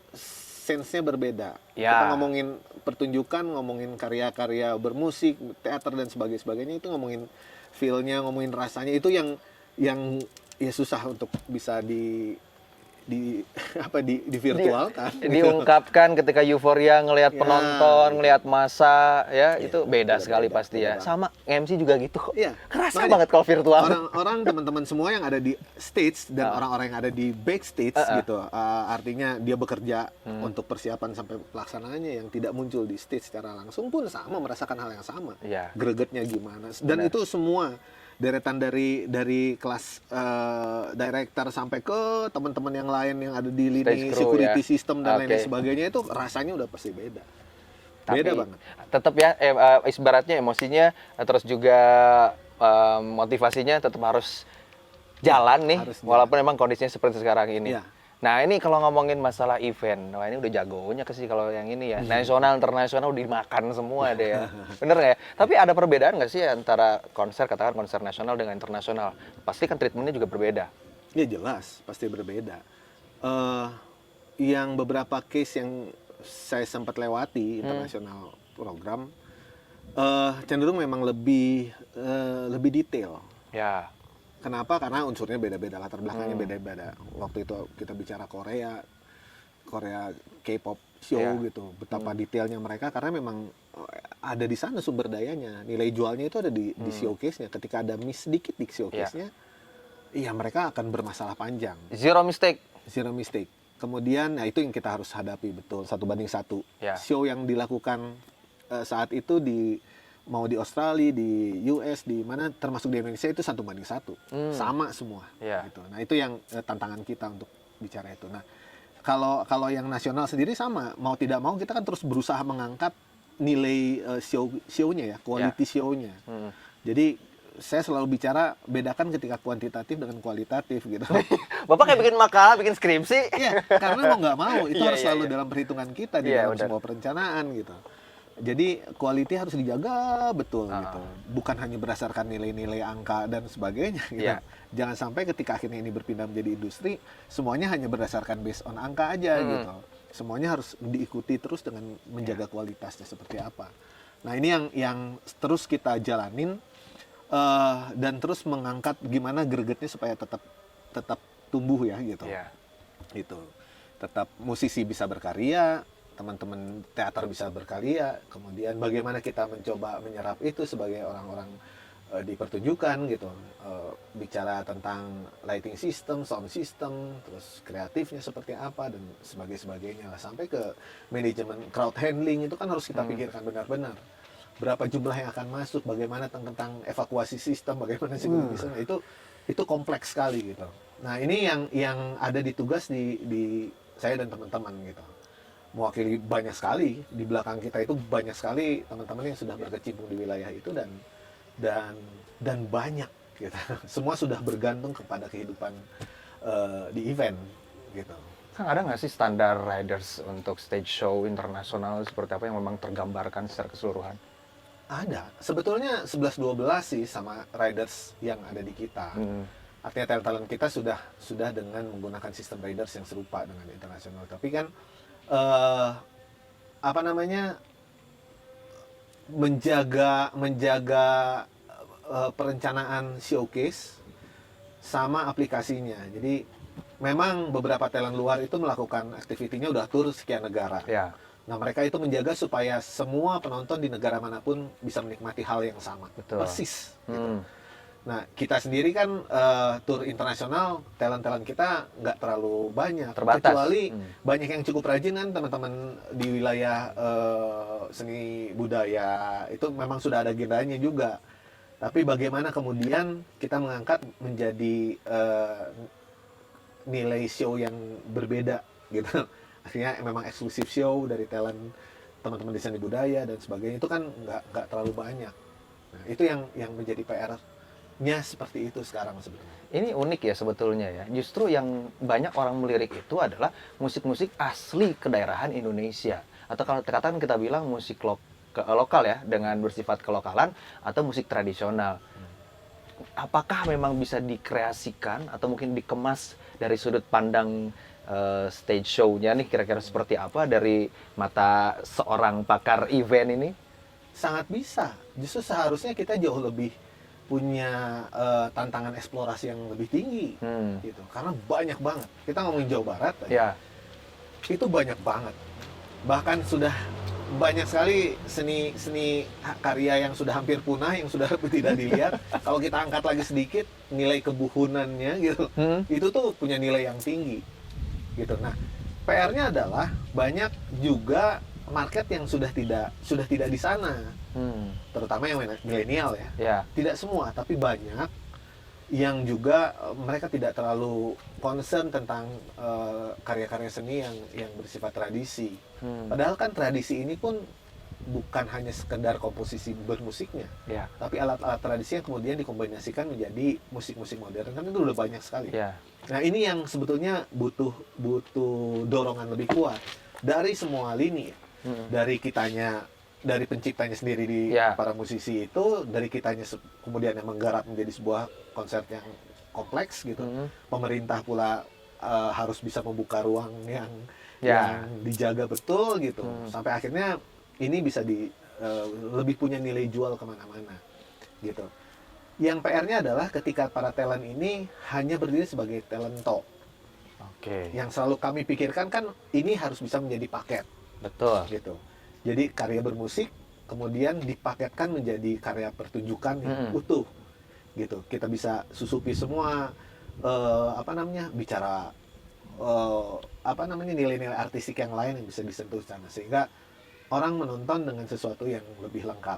Speaker 8: sense-nya berbeda.
Speaker 1: Ya.
Speaker 8: Kita ngomongin pertunjukan, ngomongin karya-karya bermusik, teater dan sebagainya itu ngomongin feel-nya, ngomongin rasanya, itu yang ya susah untuk bisa di virtualkan.
Speaker 1: Diungkapkan ketika euforia ngelihat penonton, ngelihat masa ya, itu beda sekali pasti ya. Sama MC juga gitu kok.
Speaker 8: Iya.
Speaker 1: Kerasa
Speaker 8: Makanya
Speaker 1: banget kalau virtual.
Speaker 8: Orang teman-teman semua yang ada di stage dan orang-orang yang ada di backstage gitu, artinya dia bekerja untuk persiapan sampai pelaksanaannya, yang tidak muncul di stage secara langsung pun sama merasakan hal yang sama.
Speaker 1: Iya.
Speaker 8: Gregetnya gimana? Dan itu semua deretan dari kelas director sampai ke teman-teman yang lain yang ada di lini
Speaker 1: Stage crew,
Speaker 8: security
Speaker 1: ya.
Speaker 8: system dan lain
Speaker 1: Oke.
Speaker 8: sebagainya, itu rasanya udah pasti beda.
Speaker 1: Tapi
Speaker 8: Beda banget.
Speaker 1: tetap ya, ibaratnya emosinya terus juga motivasinya tetap harus jalan nih,
Speaker 8: Harus jalan.
Speaker 1: walaupun memang kondisinya seperti sekarang ini.
Speaker 8: Iya.
Speaker 1: Nah ini kalau ngomongin masalah event, wah ini udah jagonya sih kalau yang ini ya. Nasional, internasional dimakan semua deh ya. Bener nggak ya? Tapi ada perbedaan nggak sih antara konser, katakan konser nasional dengan internasional? Pasti kan treatmentnya juga berbeda.
Speaker 8: Ya jelas, pasti berbeda. Yang beberapa case yang saya sempat lewati internasional program, cenderung memang lebih detail.
Speaker 1: Ya.
Speaker 8: Kenapa? Karena unsurnya beda-beda, latar belakangnya beda-beda. Waktu itu kita bicara Korea K-pop show gitu, betapa detailnya mereka, karena memang ada di sana sumber dayanya, nilai jualnya itu ada di showcase-nya. Ketika ada miss sedikit di showcase-nya, iya mereka akan bermasalah panjang.
Speaker 1: Zero mistake.
Speaker 8: Zero mistake. Kemudian, ya itu yang kita harus hadapi betul, 1:1.
Speaker 1: Ya.
Speaker 8: Show yang dilakukan saat itu mau di Australia, di US, di mana, termasuk di Indonesia, itu 1:1. Sama semua.
Speaker 1: Ya.
Speaker 8: Gitu. Nah itu yang tantangan kita untuk bicara itu. Nah kalau yang nasional sendiri sama, mau tidak mau kita kan terus berusaha mengangkat nilai show-nya ya, quality show-nya. Jadi saya selalu bicara bedakan ketika kuantitatif dengan kualitatif gitu.
Speaker 1: Bapak kayak bikin makalah, bikin skripsi.
Speaker 8: Iya, karena mau nggak mau itu
Speaker 1: Iya,
Speaker 8: harus
Speaker 1: iya,
Speaker 8: selalu
Speaker 1: iya.
Speaker 8: dalam perhitungan kita di
Speaker 1: Iya,
Speaker 8: dalam
Speaker 1: benar.
Speaker 8: sebuah perencanaan gitu. Jadi quality harus dijaga betul gitu. Bukan hanya berdasarkan nilai-nilai angka dan sebagainya gitu.
Speaker 1: Iya.
Speaker 8: Jangan sampai ketika akhirnya ini berpindah menjadi industri, semuanya hanya berdasarkan based on angka aja gitu. Semuanya harus diikuti terus dengan menjaga kualitasnya seperti apa. Nah, ini yang terus kita jalanin dan terus mengangkat gimana gregetnya supaya tetap tumbuh ya gitu.
Speaker 1: Iya.
Speaker 8: Gitu. Tetap musisi bisa berkarya, teman-teman teater bisa berkarya, kemudian bagaimana kita mencoba menyerap itu sebagai orang-orang di pertunjukan gitu, bicara tentang lighting system, sound system, terus kreatifnya seperti apa dan sebagainya lah, sampai ke manajemen crowd handling itu kan harus kita pikirkan benar-benar berapa jumlah yang akan masuk, bagaimana tentang evakuasi sistem, bagaimana security system, itu kompleks sekali gitu. Nah, ini yang ada di tugas di saya dan teman-teman gitu. Mewakili banyak sekali di belakang kita itu, banyak sekali teman-teman yang sudah berkecimpung di wilayah itu dan banyak gitu. Semua sudah bergantung kepada kehidupan di event gitu.
Speaker 1: Kang, ada nggak sih standar riders untuk stage show internasional seperti apa yang memang tergambarkan secara keseluruhan?
Speaker 8: Ada. Sebetulnya 11-12 sih sama riders yang ada di kita. Artinya talent kita sudah dengan menggunakan sistem riders yang serupa dengan internasional. Tapi kan menjaga perencanaan showcase sama aplikasinya. Jadi memang beberapa talent luar itu melakukan aktivitinya udah tur sekian negara.
Speaker 1: Ya.
Speaker 8: Nah, mereka itu menjaga supaya semua penonton di negara manapun bisa menikmati hal yang sama.
Speaker 1: Betul.
Speaker 8: Persis. Gitu. Nah, kita sendiri kan tur internasional, talent-talent kita nggak terlalu banyak.
Speaker 1: Terbatas.
Speaker 8: Kecuali banyak yang cukup rajin kan teman-teman di wilayah seni budaya, itu memang sudah ada agendanya juga. Tapi bagaimana kemudian kita mengangkat menjadi nilai show yang berbeda gitu. Akhirnya memang eksklusif show dari talent teman-teman di seni budaya dan sebagainya, itu kan nggak terlalu banyak. Nah, itu yang menjadi PR-nya seperti itu sekarang sebenarnya.
Speaker 1: Ini unik ya sebetulnya ya. Justru yang banyak orang melirik itu adalah musik-musik asli kedaerahan Indonesia. Atau kalau katakan kita bilang musik lokal ya, dengan bersifat kelokalan, atau musik tradisional. Apakah memang bisa dikreasikan atau mungkin dikemas dari sudut pandang stage show-nya nih, kira-kira seperti apa dari mata seorang pakar event ini?
Speaker 8: Sangat bisa. Justru seharusnya kita jauh lebih punya tantangan eksplorasi yang lebih tinggi gitu. Karena banyak banget. Kita ngomongin Jawa Barat
Speaker 1: Ya.
Speaker 8: itu banyak banget. Bahkan sudah banyak sekali seni karya yang sudah hampir punah, yang sudah tidak dilihat. Kalau kita angkat lagi sedikit nilai kebuhunannya gitu, itu tuh punya nilai yang tinggi gitu. Nah, PR-nya adalah banyak juga market yang sudah tidak di sana, terutama yang milenial ya.
Speaker 1: Ya.
Speaker 8: Tidak semua, tapi banyak yang juga mereka tidak terlalu concern tentang karya-karya seni yang bersifat tradisi. Padahal kan tradisi ini pun bukan hanya sekedar komposisi bermusiknya,
Speaker 1: Ya.
Speaker 8: tapi alat-alat tradisi yang kemudian dikombinasikan menjadi musik-musik modern, kan itu udah banyak sekali.
Speaker 1: Ya.
Speaker 8: Nah, ini yang sebetulnya butuh dorongan lebih kuat dari semua lini, dari kitanya, dari penciptanya sendiri di para musisi itu, dari kitanya kemudian yang menggarap menjadi sebuah konser yang kompleks gitu. Pemerintah pula harus bisa membuka ruang yang dijaga betul gitu, sampai akhirnya ini bisa lebih punya nilai jual kemana-mana gitu. Yang PR-nya adalah ketika para talent ini hanya berdiri sebagai talento.
Speaker 1: Oke.
Speaker 8: Yang selalu kami pikirkan kan ini harus bisa menjadi paket.
Speaker 1: Betul.
Speaker 8: Gitu. Jadi karya bermusik kemudian dipaketkan menjadi karya pertunjukan yang utuh. Gitu. Kita bisa susupi semua bicara nilai-nilai artistik yang lain yang bisa disentuh sana, sehingga orang menonton dengan sesuatu yang lebih lengkap.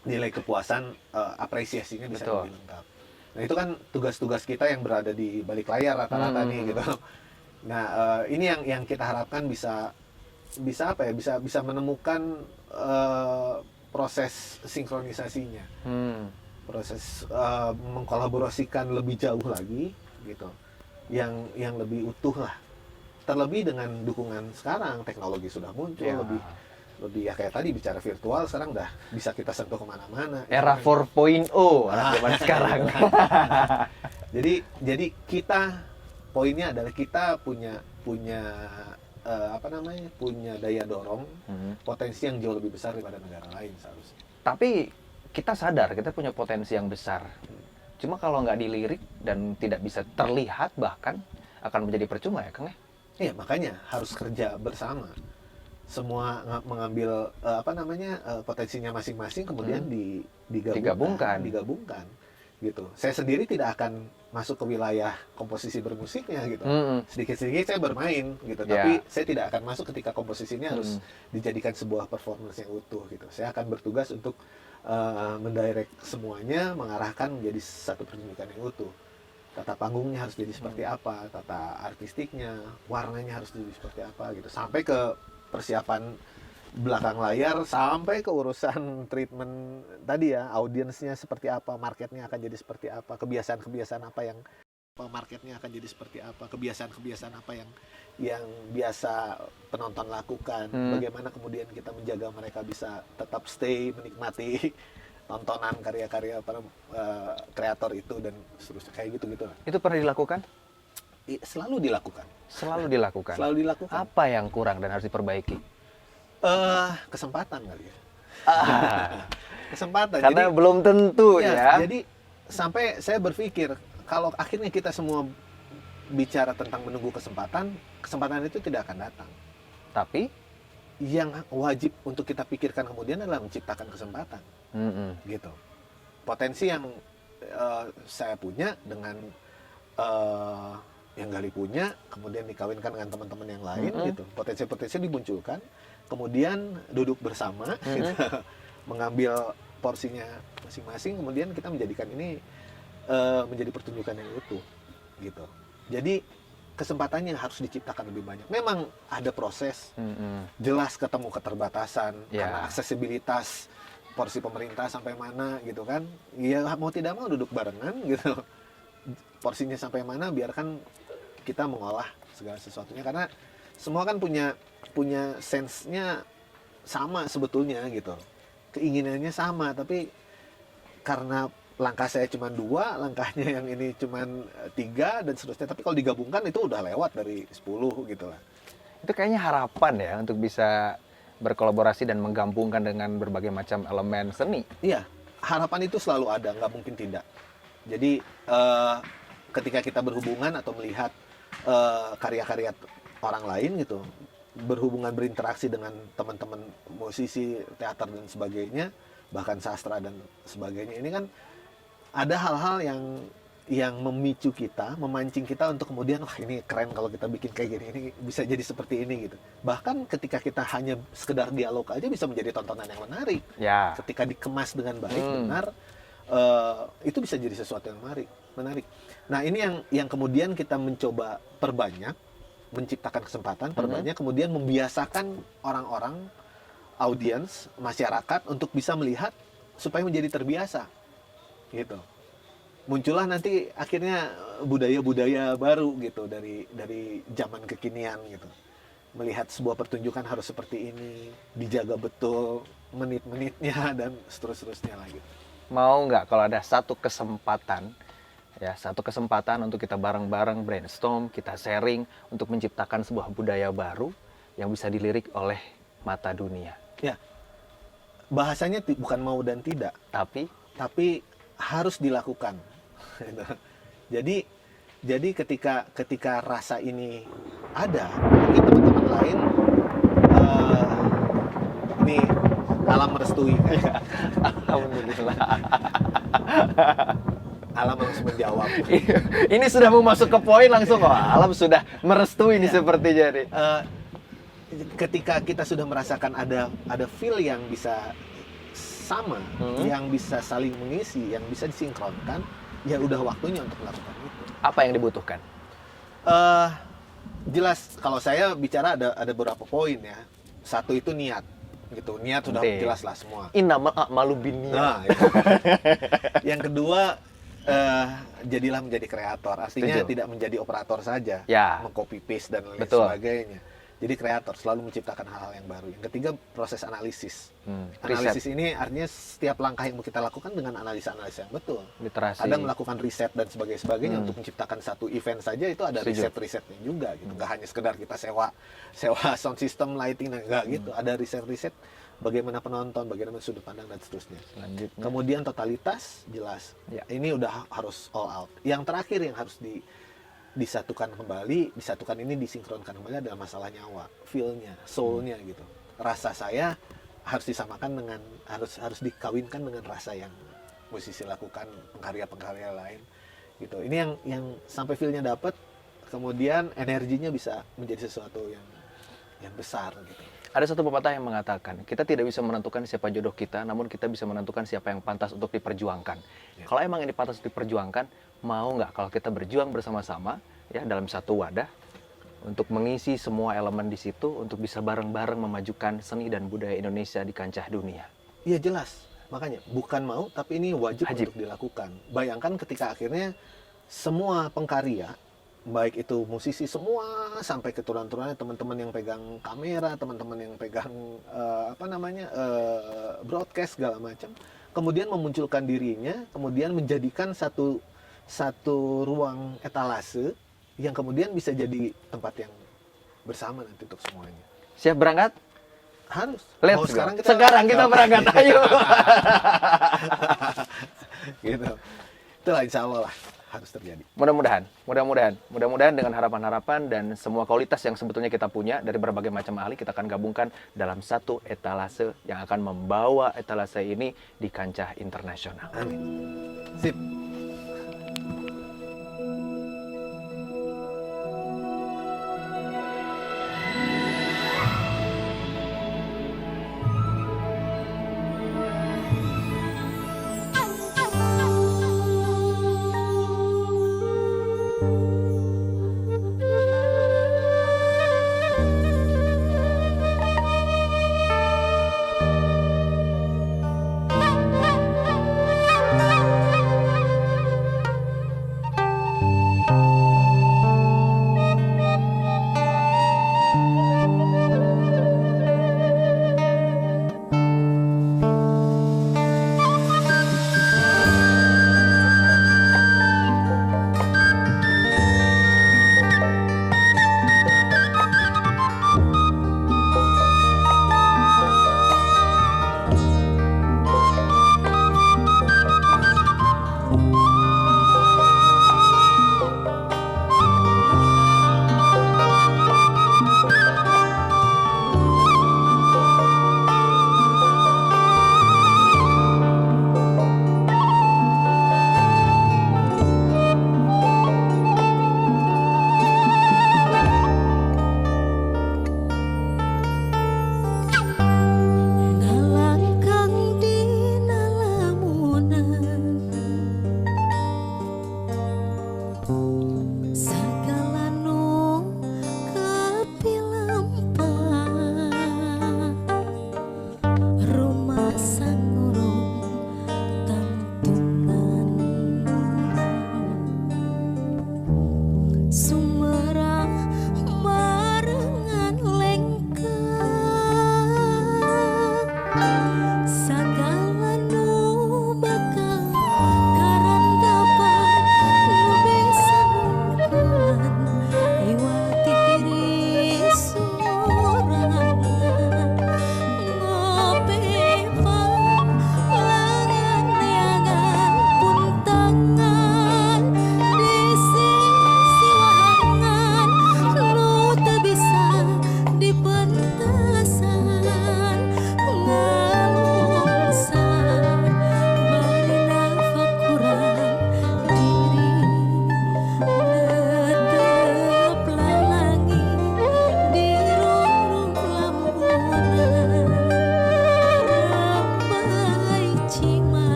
Speaker 8: Nilai kepuasan, apresiasinya bisa lebih lengkap. Nah, itu kan tugas-tugas kita yang berada di balik layar rata-rata nih gitu. Nah, ini yang kita harapkan bisa menemukan proses sinkronisasinya, proses mengkolaborasikan lebih jauh lagi gitu, yang lebih utuh lah. Terlebih dengan dukungan sekarang, teknologi sudah muncul, Lebih ya kayak tadi bicara virtual, sekarang udah bisa kita sentuh kemana-mana.
Speaker 1: Era 4.0 anak zaman sekarang.
Speaker 8: Jadi kita poinnya adalah kita punya punya daya dorong, potensi yang jauh lebih besar daripada negara lain seharusnya.
Speaker 1: Tapi kita sadar kita punya potensi yang besar. Cuma kalau nggak dilirik dan tidak bisa terlihat bahkan akan menjadi percuma ya Kang ya?
Speaker 8: Iya, makanya harus kerja bersama. Semua mengambil potensinya masing-masing kemudian digabungkan gitu. Saya sendiri tidak akan masuk ke wilayah komposisi bermusiknya gitu. Sedikit-sedikit saya bermain gitu, tapi saya tidak akan masuk ketika komposisinya harus dijadikan sebuah performance yang utuh gitu. Saya akan bertugas untuk mendirect semuanya, mengarahkan menjadi satu pertunjukan yang utuh. Tata panggungnya harus jadi seperti apa, tata artistiknya, warnanya harus jadi seperti apa gitu. Sampai ke persiapan belakang layar, sampai ke urusan treatment tadi ya, audiensnya seperti apa, marketnya akan jadi seperti apa, kebiasaan-kebiasaan apa yang marketnya akan jadi seperti apa, kebiasaan-kebiasaan apa yang biasa penonton lakukan, bagaimana kemudian kita menjaga mereka bisa tetap stay menikmati tontonan karya-karya para kreator itu dan seterusnya kayak gitu-gitu.
Speaker 1: Itu pernah dilakukan?
Speaker 8: Selalu dilakukan.
Speaker 1: Selalu dilakukan.
Speaker 8: Selalu dilakukan.
Speaker 1: Apa yang kurang dan harus diperbaiki?
Speaker 8: Kesempatan kali ya.
Speaker 1: Kesempatan.
Speaker 8: Kesempatan.
Speaker 1: Karena
Speaker 8: jadi,
Speaker 1: belum tentu ya.
Speaker 8: Jadi sampai saya berpikir kalau akhirnya kita semua bicara tentang menunggu kesempatan, kesempatan itu tidak akan datang.
Speaker 1: Tapi
Speaker 8: yang wajib untuk kita pikirkan kemudian adalah menciptakan kesempatan. Gitu. Potensi yang saya punya dengan yang Gali punya, kemudian dikawinkan dengan teman-teman yang lain gitu. Potensi-potensi dimunculkan, kemudian duduk bersama, gitu, mengambil porsinya masing-masing, kemudian kita menjadikan ini menjadi pertunjukan yang utuh, gitu. Jadi kesempatannya harus diciptakan lebih banyak. Memang ada proses, jelas ketemu keterbatasan, karena aksesibilitas porsi pemerintah sampai mana, gitu kan? Ya mau tidak mau duduk barengan, gitu. Porsinya sampai mana, biarkan kita mengolah segala sesuatunya, karena semua kan punya sense-nya sama sebetulnya gitu, keinginannya sama, tapi karena langkah saya cuma 2, langkahnya yang ini cuma 3 dan seterusnya, tapi kalau digabungkan itu udah lewat dari 10 gitu lah.
Speaker 1: itu kayaknya harapan ya untuk bisa berkolaborasi dan menggabungkan dengan berbagai macam elemen seni.
Speaker 8: Iya, harapan itu selalu ada, nggak mungkin tidak. Jadi ketika kita berhubungan atau melihat karya-karya orang lain gitu, berhubungan berinteraksi dengan teman-teman musisi, teater dan sebagainya, bahkan sastra dan sebagainya, ini kan ada hal-hal yang memicu kita, memancing kita untuk kemudian wah ini keren kalau kita bikin kayak gini, ini bisa jadi seperti ini gitu. Bahkan ketika kita hanya sekedar dialog aja bisa menjadi tontonan yang menarik.
Speaker 1: Ya.
Speaker 8: Ketika dikemas dengan baik, benar, itu bisa jadi sesuatu yang menarik. Nah ini yang kemudian kita mencoba perbanyak, menciptakan kesempatan, perbanyak, kemudian membiasakan orang-orang, audiens, masyarakat untuk bisa melihat supaya menjadi terbiasa, gitu. Muncullah nanti akhirnya budaya-budaya baru gitu dari zaman kekinian gitu. Melihat sebuah pertunjukan harus seperti ini, dijaga betul menit-menitnya dan seterusnya lagi.
Speaker 1: Mau nggak kalau ada satu kesempatan untuk kita bareng-bareng brainstorm, kita sharing untuk menciptakan sebuah budaya baru yang bisa dilirik oleh mata dunia.
Speaker 8: Ya, bahasanya bukan mau dan tidak, tapi harus dilakukan. Jadi ketika rasa ini ada, mungkin teman-teman lain ini alam merestui.
Speaker 1: Alhamdulillah.
Speaker 8: Alam langsung menjawab.
Speaker 1: Ini sudah mau masuk ke poin langsung kok. Alam sudah merestui ini sepertinya nih.
Speaker 8: Ketika kita sudah merasakan ada feel yang bisa sama, yang bisa saling mengisi, yang bisa disinkronkan, ya udah waktunya untuk melakukan itu.
Speaker 1: Apa yang dibutuhkan?
Speaker 8: Jelas kalau saya bicara ada beberapa poin ya. Satu itu niat, gitu. Niat sudah jelas lah semua.
Speaker 1: Innamal a'malu binniyat.
Speaker 8: Nah, itu. Yang kedua, jadilah menjadi kreator. Artinya tidak menjadi operator saja, meng-copy paste dan lain sebagainya. Jadi kreator selalu menciptakan hal-hal yang baru. Yang ketiga, proses analisis.
Speaker 1: Riset.
Speaker 8: Analisis ini artinya setiap langkah yang mau kita lakukan dengan analisa-analisa yang betul.
Speaker 1: Literasi.
Speaker 8: Kadang melakukan riset dan sebagainya untuk menciptakan satu event saja itu ada
Speaker 1: Setuju.
Speaker 8: riset-risetnya juga gitu. Nggak hanya sekedar kita sewa sound system, lighting, enggak gitu. Ada riset-riset bagaimana penonton, bagaimana sudut pandang dan seterusnya.
Speaker 1: Selanjutnya.
Speaker 8: Kemudian totalitas jelas.
Speaker 1: Ya.
Speaker 8: Ini udah harus all out. Yang terakhir yang harus disatukan kembali, ini disinkronkan kembali adalah masalah nyawa, feel-nya, soul-nya gitu. Rasa saya harus disamakan dengan harus dikawinkan dengan rasa yang musisi lakukan, pengkarya lain gitu. Ini yang sampai feel-nya dapat, kemudian energinya bisa menjadi sesuatu yang besar gitu.
Speaker 1: Ada satu pepatah yang mengatakan, kita tidak bisa menentukan siapa jodoh kita, namun kita bisa menentukan siapa yang pantas untuk diperjuangkan. Kalau emang ini pantas diperjuangkan, mau nggak kalau kita berjuang bersama-sama ya dalam satu wadah untuk mengisi semua elemen di situ untuk bisa bareng-bareng memajukan seni dan budaya Indonesia di kancah dunia.
Speaker 8: Iya jelas, makanya bukan mau tapi ini wajib
Speaker 1: Wajib.
Speaker 8: untuk dilakukan. Bayangkan ketika akhirnya semua pengkarya, baik itu musisi semua sampai ke turunan-turunannya, teman-teman yang pegang kamera, teman-teman yang pegang broadcast segala macam, kemudian memunculkan dirinya, kemudian menjadikan satu ruang etalase yang kemudian bisa jadi tempat yang bersama nanti untuk semuanya.
Speaker 1: Siap berangkat?
Speaker 8: Harus.
Speaker 1: Let's
Speaker 8: Mau
Speaker 1: go.
Speaker 8: sekarang kita
Speaker 1: berangkat, ayo.
Speaker 8: Gitu. Itulah insya Allah lah harus terjadi.
Speaker 1: Mudah-mudahan dengan harapan-harapan dan semua kualitas yang sebetulnya kita punya dari berbagai macam ahli, kita akan gabungkan dalam satu etalase yang akan membawa etalase ini di kancah internasional.
Speaker 8: Amin. Sip.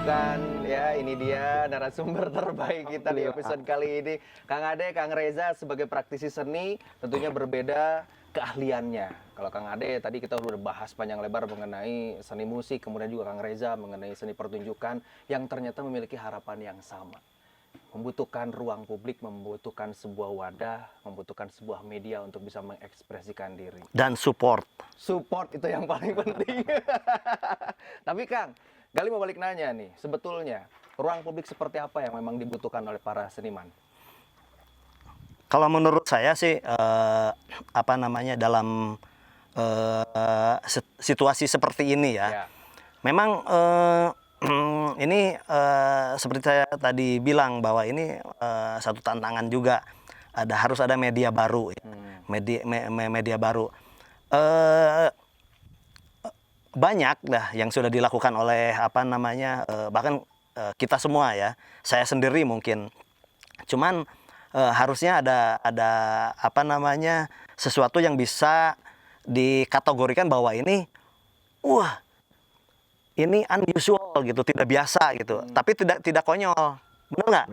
Speaker 1: bukan ya, ini dia narasumber terbaik kita di episode kali ini. Kang Ade, Kang Reza sebagai praktisi seni tentunya berbeda keahliannya. Kalau Kang Ade tadi kita udah bahas panjang lebar mengenai seni musik, kemudian juga Kang Reza mengenai seni pertunjukan yang ternyata memiliki harapan yang sama. Membutuhkan ruang publik, membutuhkan sebuah wadah, membutuhkan sebuah media untuk bisa mengekspresikan diri.
Speaker 6: Dan support.
Speaker 1: Support itu yang paling penting. Tapi Kang, Gali mau balik nanya nih, sebetulnya ruang publik seperti apa yang memang dibutuhkan oleh para seniman?
Speaker 6: Kalau menurut saya sih dalam situasi seperti ini ya. Memang ini seperti saya tadi bilang bahwa ini satu tantangan juga. Harus ada media baru ya. Media baru. Banyak lah yang sudah dilakukan oleh bahkan kita semua ya. Saya sendiri mungkin. Cuman harusnya ada sesuatu yang bisa dikategorikan bahwa ini ini unusual gitu, tidak biasa gitu. Tapi tidak konyol. Benar nggak?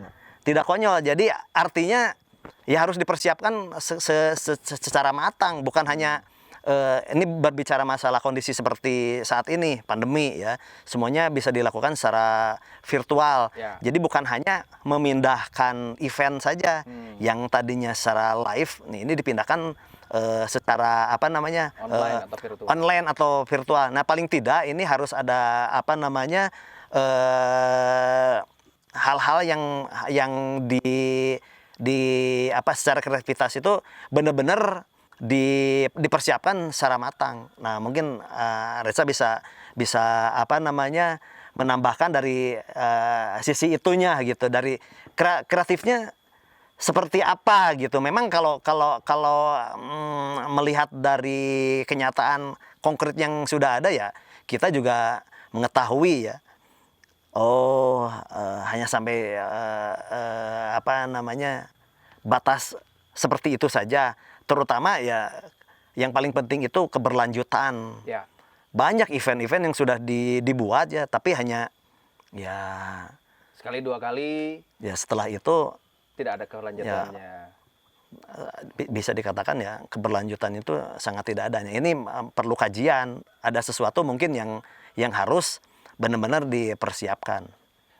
Speaker 6: Tidak konyol. Jadi artinya ya harus dipersiapkan secara matang, bukan hanya ini berbicara masalah kondisi seperti saat ini, pandemi ya. Semuanya bisa dilakukan secara virtual. Jadi bukan hanya memindahkan event saja yang tadinya secara live, ini dipindahkan secara online atau virtual. Nah, paling tidak ini harus ada hal-hal yang secara kreativitas itu benar-benar dipersiapkan secara matang. Nah, mungkin Reza bisa menambahkan dari sisi itunya gitu, dari kreatifnya seperti apa gitu. Memang kalau melihat dari kenyataan konkret yang sudah ada ya, kita juga mengetahui ya. Hanya sampai batas seperti itu saja. Terutama ya yang paling penting itu keberlanjutan. Banyak event-event yang sudah dibuat ya, tapi hanya ya
Speaker 1: sekali dua kali.
Speaker 6: Ya setelah itu
Speaker 1: tidak ada keberlanjutannya.
Speaker 6: Ya, bisa dikatakan ya keberlanjutan itu sangat tidak ada. Ini perlu kajian. Ada sesuatu mungkin yang harus benar-benar dipersiapkan.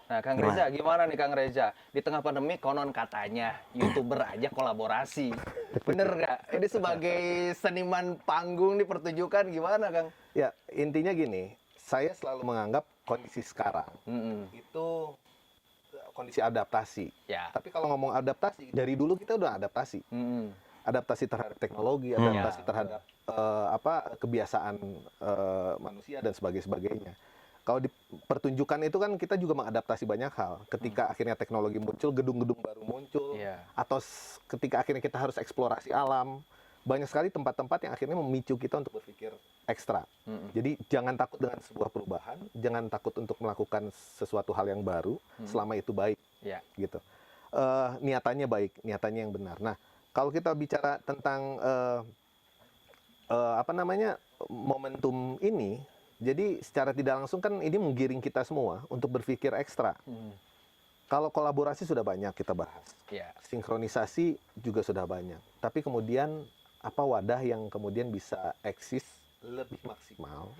Speaker 1: Nah, Kang Reza, gimana nih Kang Reza? Di tengah pandemi konon katanya YouTuber aja kolaborasi. Bener nggak? Ini sebagai seniman panggung di pertunjukan gimana, Kang?
Speaker 8: Ya, intinya gini, saya selalu menganggap kondisi sekarang itu kondisi adaptasi. Tapi kalau ngomong adaptasi, dari dulu kita udah adaptasi. Adaptasi terhadap teknologi, adaptasi terhadap kebiasaan manusia dan sebagainya. Kalau di pertunjukan itu kan kita juga mengadaptasi banyak hal. Ketika akhirnya teknologi muncul, gedung-gedung baru muncul, atau ketika akhirnya kita harus eksplorasi alam, banyak sekali tempat-tempat yang akhirnya memicu kita untuk berpikir ekstra. Jadi jangan takut dengan sebuah perubahan, jangan takut untuk melakukan sesuatu hal yang baru, selama itu baik, gitu. Niatannya baik, niatannya yang benar. Nah, kalau kita bicara tentang momentum ini. Jadi secara tidak langsung kan ini menggiring kita semua untuk berpikir ekstra. Kalau kolaborasi sudah banyak kita bahas, sinkronisasi juga sudah banyak. Tapi kemudian apa wadah yang kemudian bisa eksis lebih maksimal,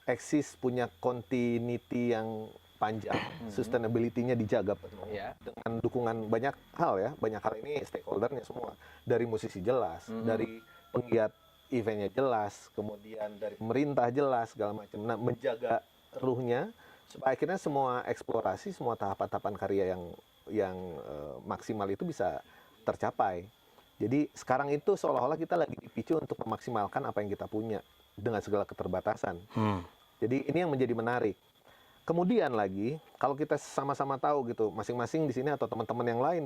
Speaker 8: eksis punya continuity yang panjang, sustainability-nya dijaga penuh dengan dukungan banyak hal ya, banyak hal ini stakeholder-nya semua, dari musisi jelas, dari penggiat eventnya jelas, kemudian dari pemerintah jelas, segala macam. Nah, menjaga ruhnya supaya akhirnya semua eksplorasi, semua tahapan-tahapan karya yang maksimal itu bisa tercapai. Jadi sekarang itu seolah-olah kita lagi dipicu untuk memaksimalkan apa yang kita punya dengan segala keterbatasan. Jadi ini yang menjadi menarik. Kemudian lagi, kalau kita sama-sama tahu gitu, masing-masing di sini atau teman-teman yang lain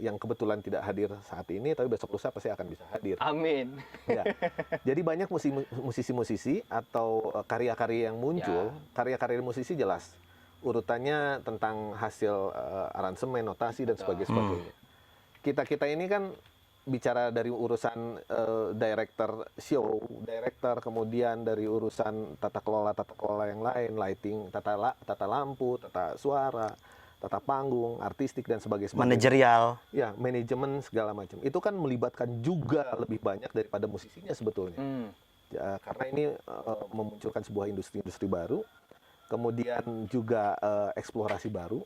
Speaker 8: yang kebetulan tidak hadir saat ini, tapi besok lusa pasti akan bisa hadir.
Speaker 1: Amin.
Speaker 8: Ya. Jadi banyak musisi-musisi atau karya-karya yang muncul, karya-karya musisi jelas urutannya tentang hasil aransemen, notasi dan sebagainya. Kita ini kan bicara dari urusan director show, director, kemudian dari urusan tata kelola yang lain, lighting, tata lampu, tata suara, tata panggung, artistik dan sebagainya.
Speaker 6: Manajerial.
Speaker 8: Ya, manajemen segala macam. Itu kan melibatkan juga lebih banyak daripada musisinya sebetulnya. Ya, karena ini memunculkan sebuah industri baru, kemudian juga eksplorasi baru,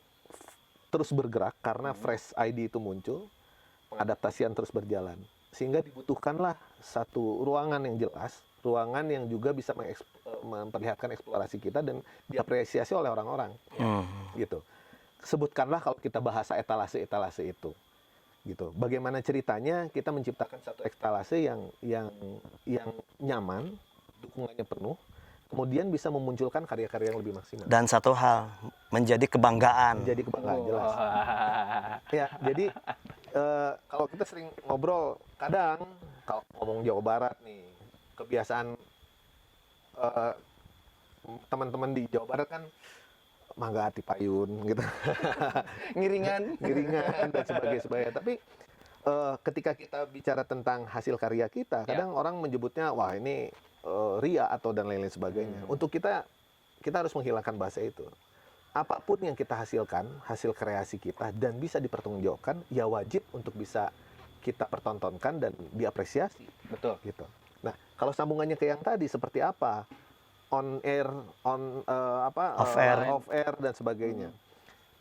Speaker 8: terus bergerak karena fresh ID itu muncul. Pengadaptasian terus berjalan, sehingga dibutuhkanlah satu ruangan yang jelas, ruangan yang juga bisa memperlihatkan eksplorasi kita dan diapresiasi oleh orang-orang, gitu. Sebutkanlah kalau kita bahasa etalase itu, gitu. Bagaimana ceritanya kita menciptakan satu etalase yang nyaman, dukungannya penuh, kemudian bisa memunculkan karya-karya yang lebih maksimal.
Speaker 6: Dan satu hal, menjadi kebanggaan.
Speaker 8: Menjadi kebanggaan, jelas. Ya, jadi kalau kita sering ngobrol, kadang kalau ngomong Jawa Barat nih, kebiasaan teman-teman di Jawa Barat kan Mangga Ati Payun gitu.
Speaker 1: Ngiringan
Speaker 8: dan sebagainya. Tapi ketika kita bicara tentang hasil karya kita, kadang orang menyebutnya wah ini ria atau dan lain-lain sebagainya. Untuk kita harus menghilangkan bahasa itu. Apapun yang kita hasilkan, hasil kreasi kita dan bisa dipertanggungjawabkan, ya wajib untuk bisa kita pertontonkan dan diapresiasi.
Speaker 1: Betul.
Speaker 8: Gitu. Nah, kalau sambungannya ke yang tadi seperti apa? On air, off air dan sebagainya.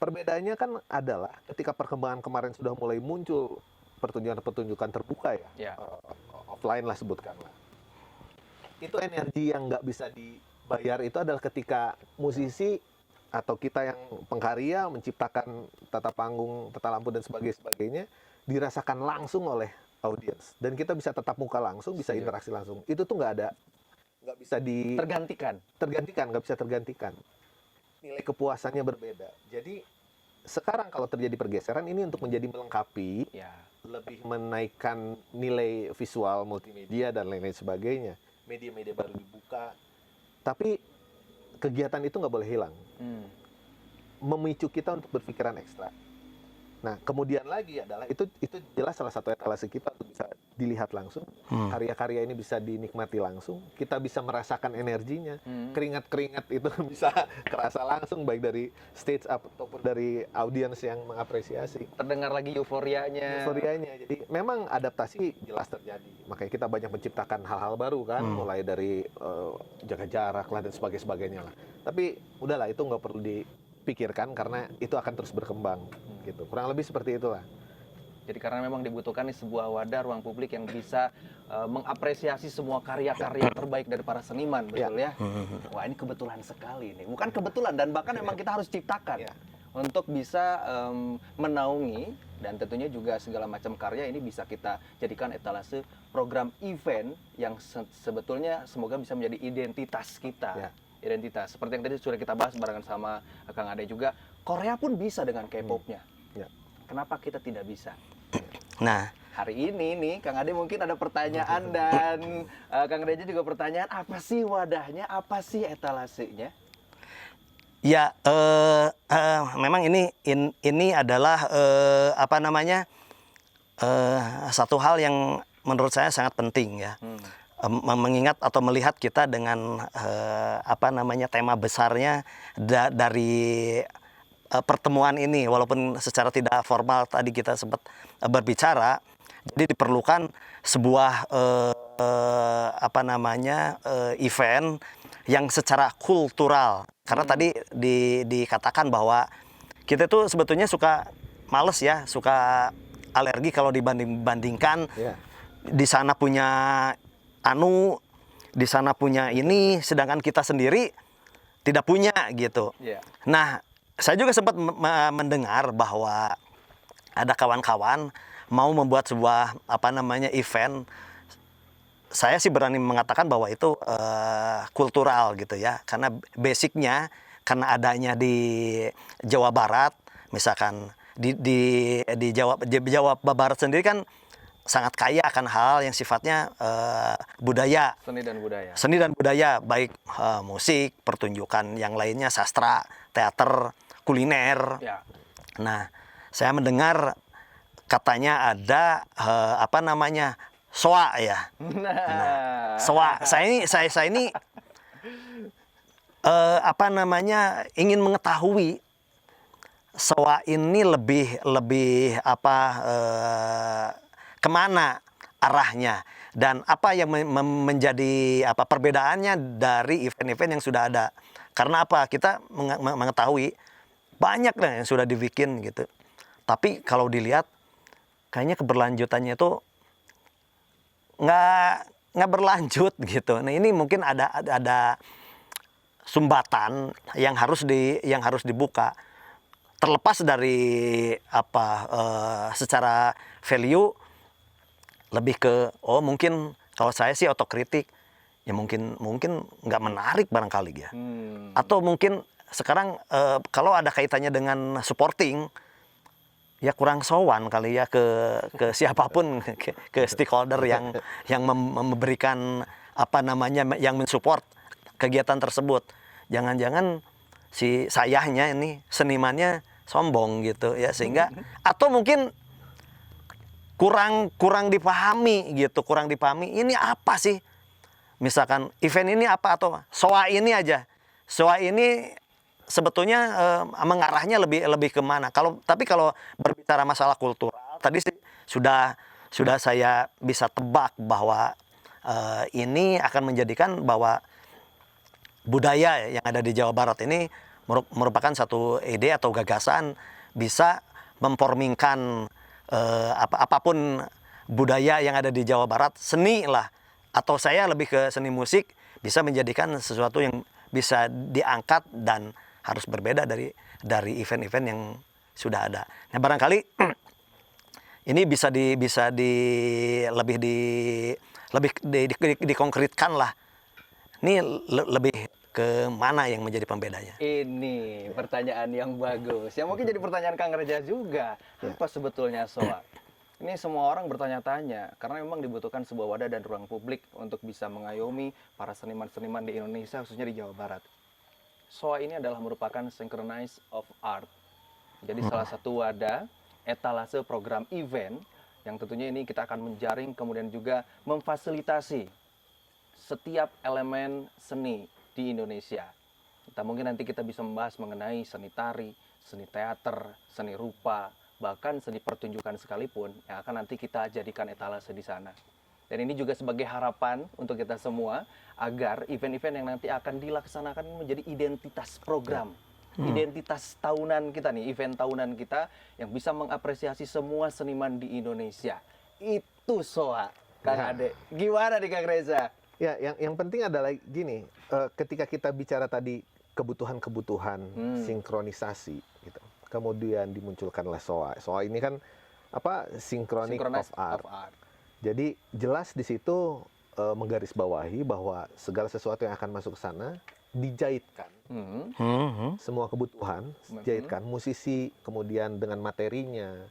Speaker 8: Perbedaannya kan adalah ketika perkembangan kemarin sudah mulai muncul pertunjukan terbuka ya. Offline lah sebutkanlah. Itu energi yang nggak bisa dibayar itu adalah ketika musisi atau kita yang pengkarya menciptakan tata panggung, tata lampu dan sebagainya dirasakan langsung oleh audiens dan kita bisa tatap muka langsung, bisa interaksi langsung. Itu tuh nggak bisa nggak bisa tergantikan. Nilai kepuasannya berbeda. Jadi sekarang kalau terjadi pergeseran ini untuk menjadi melengkapi, lebih menaikkan nilai visual, multimedia dan lain-lain sebagainya. Media-media baru dibuka, tapi kegiatan itu nggak boleh hilang. Memicu kita untuk berpikiran ekstra. Nah, kemudian lagi adalah itu jelas salah satu etalase kita untuk bisa dilihat langsung. Karya-karya ini bisa dinikmati langsung. Kita bisa merasakan energinya. Keringat-keringat itu bisa kerasa langsung baik dari stage ataupun dari audiens yang mengapresiasi.
Speaker 1: Terdengar lagi euforianya.
Speaker 8: Jadi memang adaptasi jelas terjadi. Makanya kita banyak menciptakan hal-hal baru kan, mulai dari jaga jarak lah dan sebagainya lah. Tapi udahlah itu nggak perlu dipikirkan karena itu akan terus berkembang. Gitu. Kurang lebih seperti itulah.
Speaker 1: Jadi karena memang dibutuhkan nih sebuah wadah ruang publik yang bisa mengapresiasi semua karya-karya terbaik dari para seniman, betul ya? Wah, ini kebetulan sekali nih. Bukan kebetulan dan bahkan memang kita harus ciptakan untuk bisa menaungi dan tentunya juga segala macam karya ini bisa kita jadikan etalase program event yang sebetulnya semoga bisa menjadi identitas kita. Identitas. Seperti yang tadi sudah kita bahas barengan sama Kang Ade juga, Korea pun bisa dengan K-pop-nya. Kenapa kita tidak bisa?
Speaker 6: Nah,
Speaker 1: hari ini nih Kang Ade mungkin ada pertanyaan dan Kang Reja juga pertanyaan, apa sih wadahnya, apa sih etalasenya?
Speaker 6: Ya, memang ini adalah satu hal yang menurut saya sangat penting ya. Mengingat atau melihat kita dengan tema besarnya dari pertemuan ini, walaupun secara tidak formal tadi kita sempat berbicara, jadi diperlukan sebuah event yang secara kultural. Karena tadi dikatakan bahwa kita tuh sebetulnya suka males ya, suka alergi kalau dibandingkan di sana punya di sana punya ini, sedangkan kita sendiri tidak punya gitu. Nah, saya juga sempat mendengar bahwa ada kawan-kawan mau membuat sebuah event. Saya sih berani mengatakan bahwa itu kultural gitu ya, karena basicnya karena adanya di Jawa Barat, misalkan di Jawa Barat sendiri kan sangat kaya akan hal yang sifatnya budaya, seni dan budaya, baik musik, pertunjukan yang lainnya, sastra, teater, kuliner. Nah, saya mendengar katanya ada apa namanya SOA ya.
Speaker 1: Nah,
Speaker 6: SOA. Saya ini apa namanya ingin mengetahui SOA ini lebih apa kemana arahnya dan apa yang menjadi apa perbedaannya dari event-event yang sudah ada. Karena apa? Kita mengetahui banyak lah yang sudah dibikin gitu. Tapi kalau dilihat kayaknya keberlanjutannya itu nggak berlanjut gitu. Nah ini mungkin ada sumbatan yang harus dibuka. Terlepas dari apa secara value lebih ke mungkin kalau saya sih otokritik ya mungkin nggak menarik barangkali ya. Atau mungkin sekarang kalau ada kaitannya dengan supporting ya kurang sowan kali ya ke siapapun ke stakeholder yang memberikan apa namanya yang mensupport kegiatan tersebut. Jangan-jangan si sayahnya ini senimannya sombong gitu ya sehingga atau mungkin kurang dipahami gitu, kurang dipahami ini apa sih? Misalkan event ini apa atau SOA ini aja. SOA ini sebetulnya mengarahnya lebih kemana? Tapi kalau berbicara masalah kultural, tadi sih sudah saya bisa tebak bahwa ini akan menjadikan bahwa budaya yang ada di Jawa Barat ini merupakan satu ide atau gagasan bisa memformingkan apapun budaya yang ada di Jawa Barat, seni lah, atau saya lebih ke seni musik bisa menjadikan sesuatu yang bisa diangkat dan harus berbeda dari event-event yang sudah ada. Nah barangkali ini bisa lebih dikonkretkan lah. Ini lebih ke mana yang menjadi pembedanya?
Speaker 1: ini pertanyaan yang bagus. Yang mungkin jadi pertanyaan Kang Reza juga. Apa sebetulnya SOA? Ini semua orang bertanya-tanya karena memang dibutuhkan sebuah wadah dan ruang publik untuk bisa mengayomi para seniman-seniman di Indonesia khususnya di Jawa Barat. SOA ini adalah merupakan Synchronize of Art. Jadi salah satu wadah etalase program event yang tentunya ini kita akan menjaring kemudian juga memfasilitasi setiap elemen seni di Indonesia. Mungkin nanti kita bisa membahas mengenai seni tari, seni teater, seni rupa, bahkan seni pertunjukan sekalipun yang akan nanti kita jadikan etalase di sana. Dan ini juga sebagai harapan untuk kita semua agar event-event yang nanti akan dilaksanakan menjadi identitas program, identitas tahunan kita nih, event tahunan kita yang bisa mengapresiasi semua seniman di Indonesia. Itu SOA, Kang Ade. Gimana nih Kang Reza?
Speaker 8: Ya, yang penting adalah gini, ketika kita bicara tadi kebutuhan-kebutuhan sinkronisasi, gitu. Kemudian dimunculkanlah SOA. SOA ini kan apa? Synchronize of Art. Jadi jelas di situ menggarisbawahi bahwa segala sesuatu yang akan masuk ke sana dijaitkan. Semua kebutuhan dijaitkan. Musisi kemudian dengan materinya,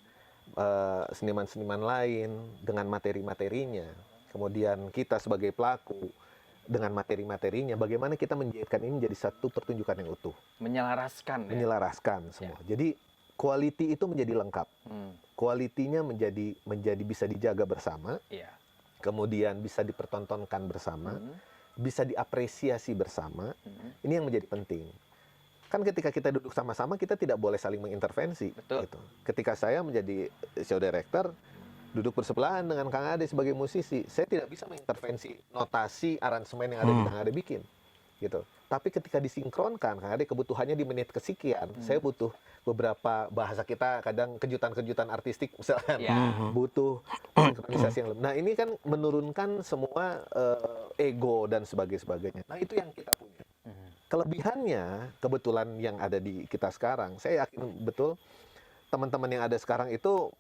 Speaker 8: seniman-seniman lain dengan materi-materinya. Kemudian kita sebagai pelaku dengan materi-materinya, bagaimana kita menjadikan ini menjadi satu pertunjukan yang utuh.
Speaker 1: Menyelaraskan.
Speaker 8: Menyelaraskan semua. Jadi quality itu menjadi lengkap. Quality-nya menjadi bisa dijaga bersama. Kemudian bisa dipertontonkan bersama, bisa diapresiasi bersama. Ini yang menjadi penting. Kan ketika kita duduk sama-sama, kita tidak boleh saling mengintervensi.
Speaker 1: Betul.
Speaker 8: Gitu. Ketika saya menjadi show director, duduk bersebelahan dengan Kang Ade sebagai musisi, saya tidak bisa mengintervensi notasi aransemen yang ada di Kang Ade bikin, gitu. Tapi ketika disinkronkan, Kang Ade kebutuhannya di menit kesekian, saya butuh beberapa bahasa kita kadang kejutan-kejutan artistik misalnya, butuh sinkronisasi yang lebih. Nah ini kan menurunkan semua ego dan sebagainya. Nah itu yang kita punya. Kelebihannya kebetulan yang ada di kita sekarang, saya yakin betul teman-teman yang ada sekarang itu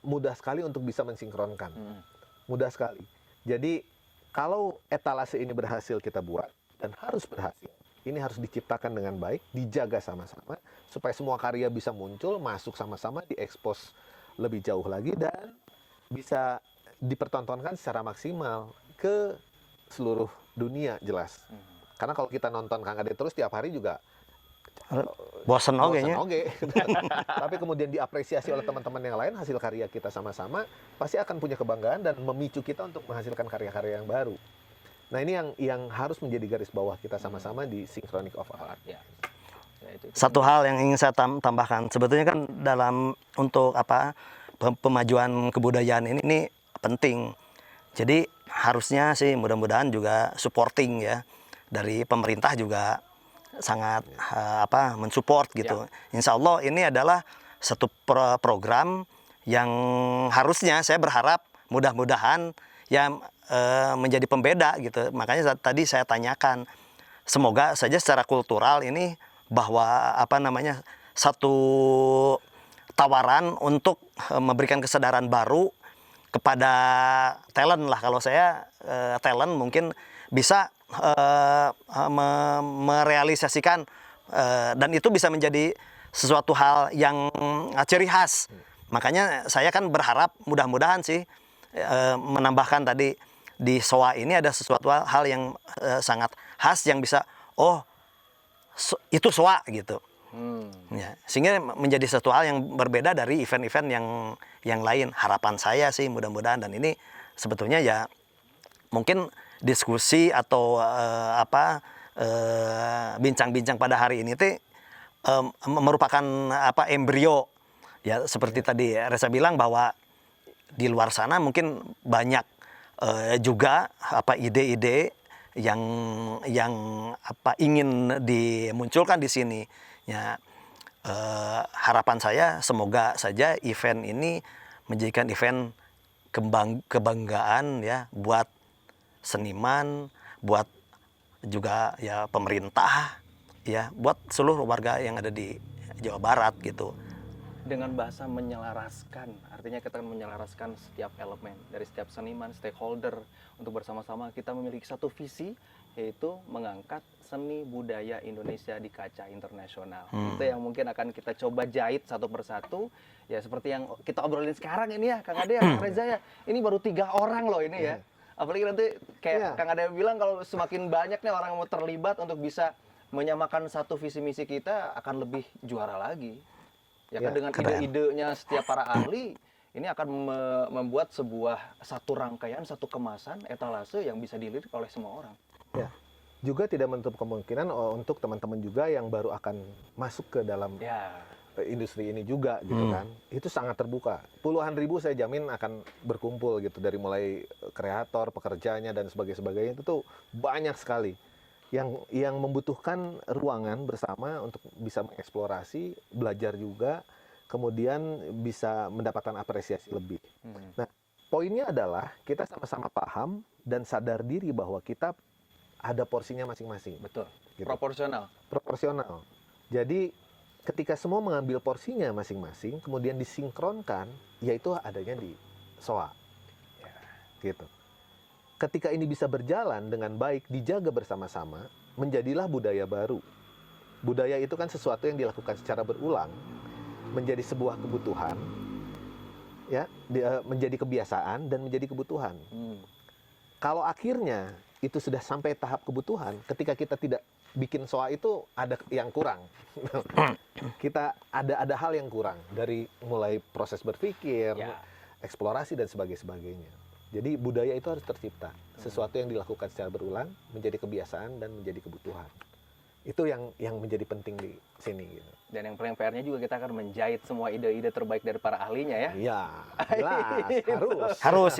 Speaker 8: mudah sekali untuk bisa mensinkronkan. Mudah sekali. Jadi kalau etalase ini berhasil kita buat, dan harus berhasil, ini harus diciptakan dengan baik, dijaga sama-sama, supaya semua karya bisa muncul, masuk sama-sama, diekspos lebih jauh lagi, dan bisa dipertontonkan secara maksimal ke seluruh dunia jelas. Karena kalau kita nonton Kang Ade terus tiap hari juga
Speaker 6: Bosen oge nya.
Speaker 8: oge. Tapi kemudian diapresiasi oleh teman-teman yang lain, hasil karya kita sama-sama pasti akan punya kebanggaan dan memicu kita untuk menghasilkan karya-karya yang baru. Nah, ini yang harus menjadi garis bawah kita sama-sama di Synchronic of Art.
Speaker 1: Ya. Ya, itu.
Speaker 6: Satu hal yang ingin saya tambahkan, sebetulnya kan dalam untuk pemajuan kebudayaan ini penting. Jadi harusnya sih mudah-mudahan juga supporting ya dari pemerintah juga sangat mensupport gitu. Insya Allah ini adalah satu program yang harusnya saya berharap mudah-mudahan ya menjadi pembeda gitu. Makanya tadi saya tanyakan, semoga saja secara kultural ini bahwa satu tawaran untuk memberikan kesadaran baru kepada talent lah. Kalau saya talent mungkin bisa merealisasikan dan itu bisa menjadi sesuatu hal yang ciri khas. Makanya saya kan berharap mudah-mudahan sih menambahkan tadi di SOA ini ada sesuatu hal yang sangat khas yang bisa itu SOA gitu. Ya, sehingga menjadi satu hal yang berbeda dari event-event yang lain. Harapan saya sih mudah-mudahan, dan ini sebetulnya ya mungkin diskusi atau bincang-bincang pada hari ini merupakan embrio ya, seperti tadi Reza bilang bahwa di luar sana mungkin banyak juga ide-ide yang ingin dimunculkan di sini ya. Harapan saya semoga saja event ini menjadikan event kebanggaan ya buat seniman, buat juga ya pemerintah, ya buat seluruh warga yang ada di Jawa Barat gitu.
Speaker 1: Dengan bahasa menyelaraskan, artinya kita menyelaraskan setiap elemen dari setiap seniman, stakeholder untuk bersama-sama kita memiliki satu visi, yaitu mengangkat seni budaya Indonesia di kaca internasional. Itu yang mungkin akan kita coba jahit satu persatu, ya seperti yang kita obrolin sekarang ini ya, Kang Ade, Kang Reza ya. Ini baru 3 orang loh ini ya. Apalagi nanti kayak Kang Ade bilang kalau semakin banyak nih orang yang mau terlibat untuk bisa menyamakan satu visi misi kita akan lebih juara lagi. Ya kan, dengan ide-idenya setiap para ahli ini akan membuat satu rangkaian, satu kemasan etalase yang bisa dilirik oleh semua orang.
Speaker 8: Ya. Juga tidak menutup kemungkinan untuk teman-teman juga yang baru akan masuk ke dalam industri ini juga gitu kan. Itu sangat terbuka. Puluhan ribu saya jamin akan berkumpul gitu, dari mulai kreator, pekerjanya dan sebagainya itu tuh banyak sekali yang membutuhkan ruangan bersama untuk bisa mengeksplorasi, belajar juga, kemudian bisa mendapatkan apresiasi lebih. Nah, poinnya adalah kita sama-sama paham dan sadar diri bahwa kita ada porsinya masing-masing.
Speaker 1: Betul.
Speaker 8: Gitu.
Speaker 1: Proporsional.
Speaker 8: Jadi ketika semua mengambil porsinya masing-masing, kemudian disinkronkan, yaitu adanya di SOA. Gitu. Ketika ini bisa berjalan dengan baik, dijaga bersama-sama, menjadilah budaya baru. Budaya itu kan sesuatu yang dilakukan secara berulang, menjadi sebuah kebutuhan, ya, menjadi kebiasaan dan menjadi kebutuhan. Kalau akhirnya itu sudah sampai tahap kebutuhan, ketika kita tidak bikin SOA itu ada yang kurang. Kita ada hal yang kurang dari mulai proses berpikir, eksplorasi dan sebagainya. Jadi budaya itu harus tercipta, sesuatu yang dilakukan secara berulang menjadi kebiasaan dan menjadi kebutuhan. Itu yang menjadi penting di sini gitu.
Speaker 1: Dan yang paling PR-nya juga kita akan menjahit semua ide-ide terbaik dari para ahlinya ya.
Speaker 8: Iya, jelas, harus.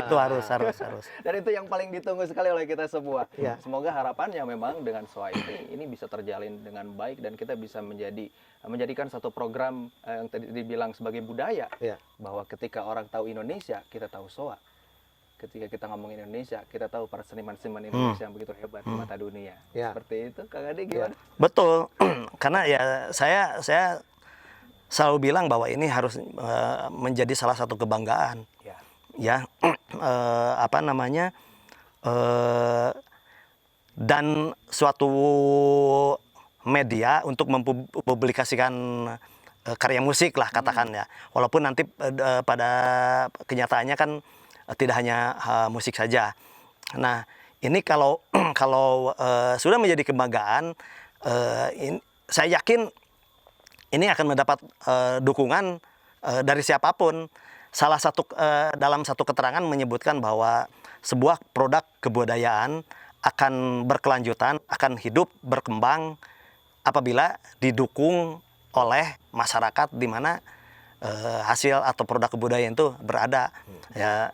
Speaker 1: Dan itu yang paling ditunggu sekali oleh kita semua.
Speaker 8: Ya.
Speaker 1: Semoga harapannya memang dengan SOA ini bisa terjalin dengan baik dan kita bisa menjadikan satu program yang tadi dibilang sebagai budaya, bahwa ketika orang tahu Indonesia, kita tahu SOA. Ketika kita ngomongin Indonesia, kita tahu para seniman-seniman Indonesia yang begitu hebat di mata dunia. Seperti itu, Kang Ade gimana?
Speaker 6: Betul, karena ya saya selalu bilang bahwa ini harus menjadi salah satu kebanggaan. Dan suatu media untuk mempublikasikan karya musik lah katakan ya. Walaupun nanti pada kenyataannya kan tidak hanya musik saja. Nah, ini kalau sudah menjadi kebanggaan, saya yakin ini akan mendapat dukungan dari siapapun. Salah satu dalam satu keterangan menyebutkan bahwa sebuah produk kebudayaan akan berkelanjutan, akan hidup, berkembang apabila didukung oleh masyarakat di mana hasil atau produk kebudayaan itu berada. Ya,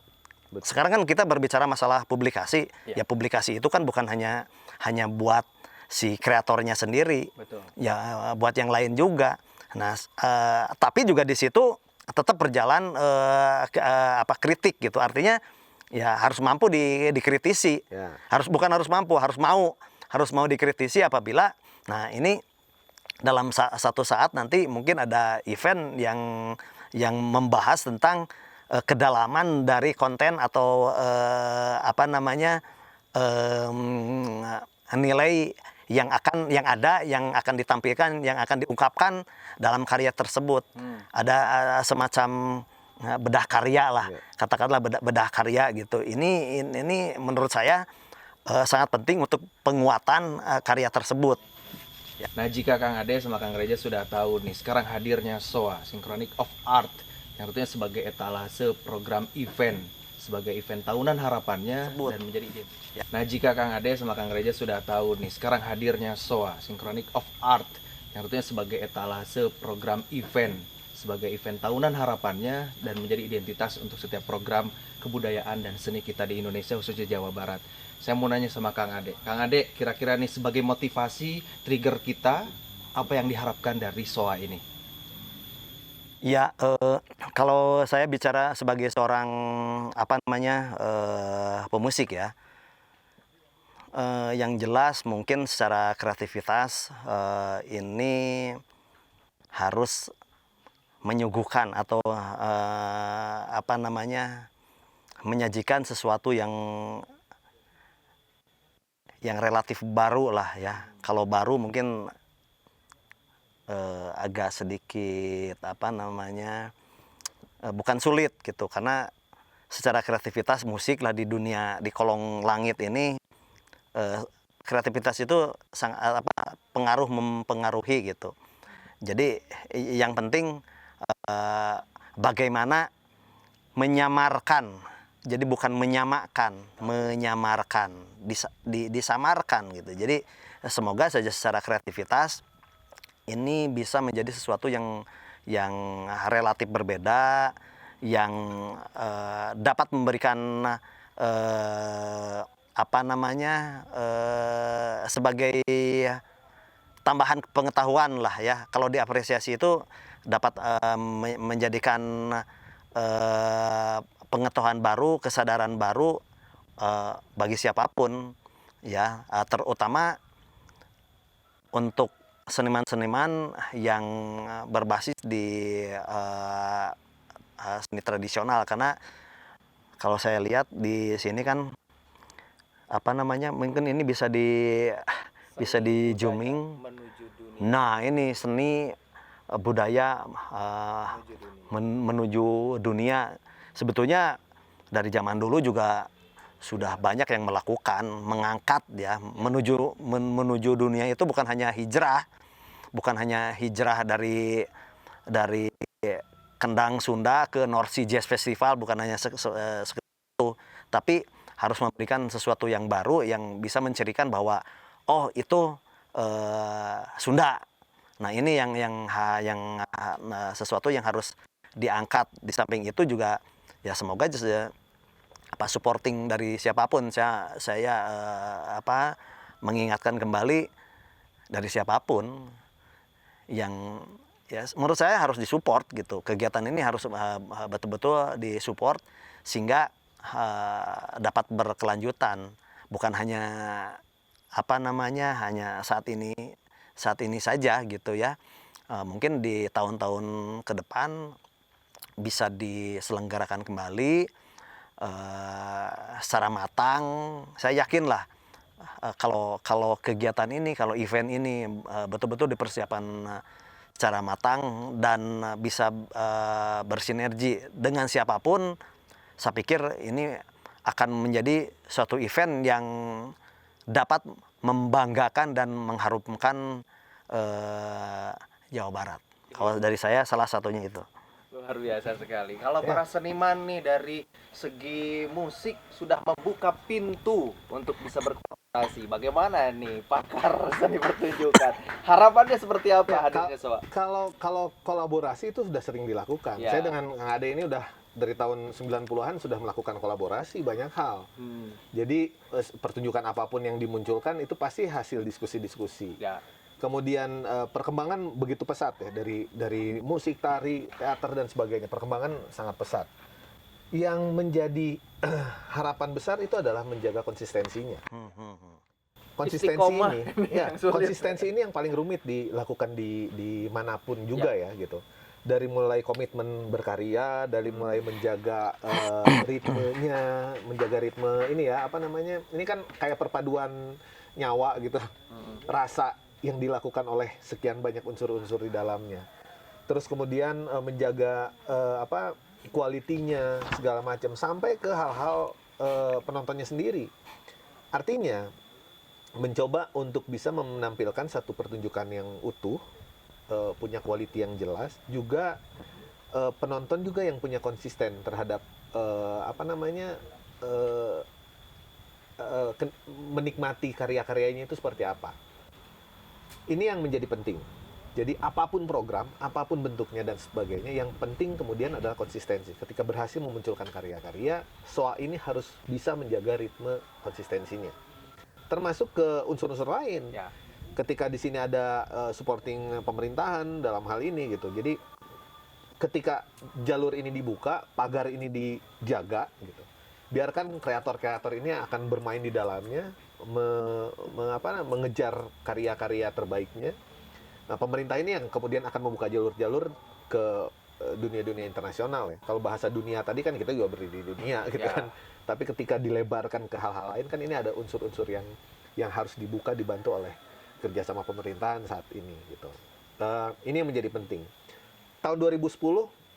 Speaker 6: sekarang kan kita berbicara masalah publikasi. Ya, publikasi itu kan bukan hanya buat si kreatornya sendiri.
Speaker 1: Betul.
Speaker 6: Ya, buat yang lain juga. Nah, tapi juga di situ tetap berjalan kritik gitu. Artinya ya harus mampu dikritisi.
Speaker 8: Ya.
Speaker 6: Bukan harus mampu, harus mau dikritisi apabila ini dalam satu saat nanti mungkin ada event yang membahas tentang kedalaman dari konten atau nilai yang akan ditampilkan, yang akan diungkapkan dalam karya tersebut. Ada semacam bedah karya lah, katakanlah bedah karya gitu. Ini menurut saya sangat penting untuk penguatan karya tersebut.
Speaker 1: Nah, jika Kang Ade sama Kang Reja sudah tahu nih, sekarang hadirnya SOA, Synchronic of Art, yang artinya sebagai etalase program event, sebagai event tahunan harapannya dan menjadi identitas. Nah, jika Kang Ade sama Kang Reja sudah tahu nih, sekarang hadirnya SOA, Synchronic of Art, yang artinya sebagai etalase program event, sebagai event tahunan harapannya dan menjadi identitas untuk setiap program kebudayaan dan seni kita di Indonesia, khususnya Jawa Barat. Saya mau nanya sama Kang Ade. Kang Ade, kira-kira nih sebagai motivasi, trigger kita, apa yang diharapkan dari SOA ini?
Speaker 6: Ya, kalau saya bicara sebagai seorang pemusik ya, yang jelas mungkin secara kreativitas ini harus menyuguhkan atau menyajikan sesuatu yang relatif baru lah ya. Kalau baru mungkin agak sedikit bukan sulit gitu, karena secara kreativitas musik lah di dunia, di kolong langit ini kreativitas itu sangat mempengaruhi gitu. Jadi yang penting bagaimana menyamarkan. Jadi bukan menyamakan, menyamarkan, disamarkan gitu. Jadi semoga saja secara kreativitas ini bisa menjadi sesuatu yang relatif berbeda, yang dapat memberikan sebagai tambahan pengetahuan lah ya. Kalau diapresiasi itu dapat menjadikan pengetahuan baru, kesadaran baru bagi siapapun ya, terutama untuk seniman-seniman yang berbasis di seni tradisional. Karena kalau saya lihat di sini kan mungkin ini bisa di zooming. Nah, ini seni budaya menuju dunia. Sebetulnya dari zaman dulu juga sudah banyak yang melakukan, mengangkat ya, menuju dunia itu bukan hanya hijrah dari Kendang Sunda ke North Sea Jazz Festival, bukan hanya itu, tapi harus memberikan sesuatu yang baru yang bisa mencirikan bahwa oh itu Sunda. Nah, ini yang sesuatu yang harus diangkat. Di samping itu juga ya semoga supporting dari siapapun. Saya mengingatkan kembali dari siapapun yang ya menurut saya harus disupport gitu. Kegiatan ini harus betul-betul disupport sehingga dapat berkelanjutan, bukan hanya hanya saat ini saja gitu ya. Mungkin di tahun-tahun ke depan bisa diselenggarakan kembali secara matang. Saya yakin lah kalau kegiatan ini, kalau event ini betul-betul dipersiapkan secara matang dan bisa bersinergi dengan siapapun, saya pikir ini akan menjadi suatu event yang dapat membanggakan dan mengharumkan Jawa Barat. Kalau dari saya salah satunya itu.
Speaker 1: Luar biasa sekali. Kalau para seniman nih dari segi musik sudah membuka pintu untuk bisa berkolaborasi. Bagaimana nih pakar seni pertunjukan? Harapannya seperti apa hadirnya Soa?
Speaker 8: Kalau kolaborasi itu sudah sering dilakukan.
Speaker 1: Ya.
Speaker 8: Saya dengan Kang Ade ini udah dari tahun 90-an sudah melakukan kolaborasi banyak hal. Jadi pertunjukan apapun yang dimunculkan itu pasti hasil diskusi-diskusi.
Speaker 1: Ya.
Speaker 8: Kemudian perkembangan begitu pesat ya, dari musik, tari, teater dan sebagainya. Perkembangan sangat pesat. Yang menjadi harapan besar itu adalah menjaga konsistensinya. Konsistensi
Speaker 1: Istiqomah
Speaker 8: ini,
Speaker 1: yang sulit.
Speaker 8: konsistensi ini yang paling rumit dilakukan di manapun juga ya gitu. Dari mulai komitmen berkarya, dari mulai menjaga ritmenya, menjaga ritme ini ya apa namanya? Ini kan kayak perpaduan nyawa gitu, rasa yang dilakukan oleh sekian banyak unsur-unsur di dalamnya. Terus kemudian menjaga kualitinya segala macam sampai ke hal-hal penontonnya sendiri. Artinya mencoba untuk bisa menampilkan satu pertunjukan yang utuh, punya quality yang jelas, juga penonton juga yang punya konsisten terhadap menikmati karya-karyanya itu seperti apa. Ini yang menjadi penting. Jadi apapun program, apapun bentuknya dan sebagainya, yang penting kemudian adalah konsistensi. Ketika berhasil memunculkan karya-karya, SOA ini harus bisa menjaga ritme konsistensinya. Termasuk ke unsur-unsur lain.
Speaker 1: Ya.
Speaker 8: Ketika di sini ada supporting pemerintahan dalam hal ini gitu. Jadi ketika jalur ini dibuka, pagar ini dijaga gitu. Biarkan kreator-kreator ini akan bermain di dalamnya, mengejar karya-karya terbaiknya. Nah, pemerintah ini yang kemudian akan membuka jalur-jalur ke dunia-dunia internasional ya. Kalau bahasa dunia tadi kan kita juga berdiri di dunia gitu kan. Tapi ketika dilebarkan ke hal-hal lain kan ini ada unsur-unsur yang harus dibuka, dibantu oleh kerjasama pemerintahan saat ini gitu. Ini yang menjadi penting. Tahun 2010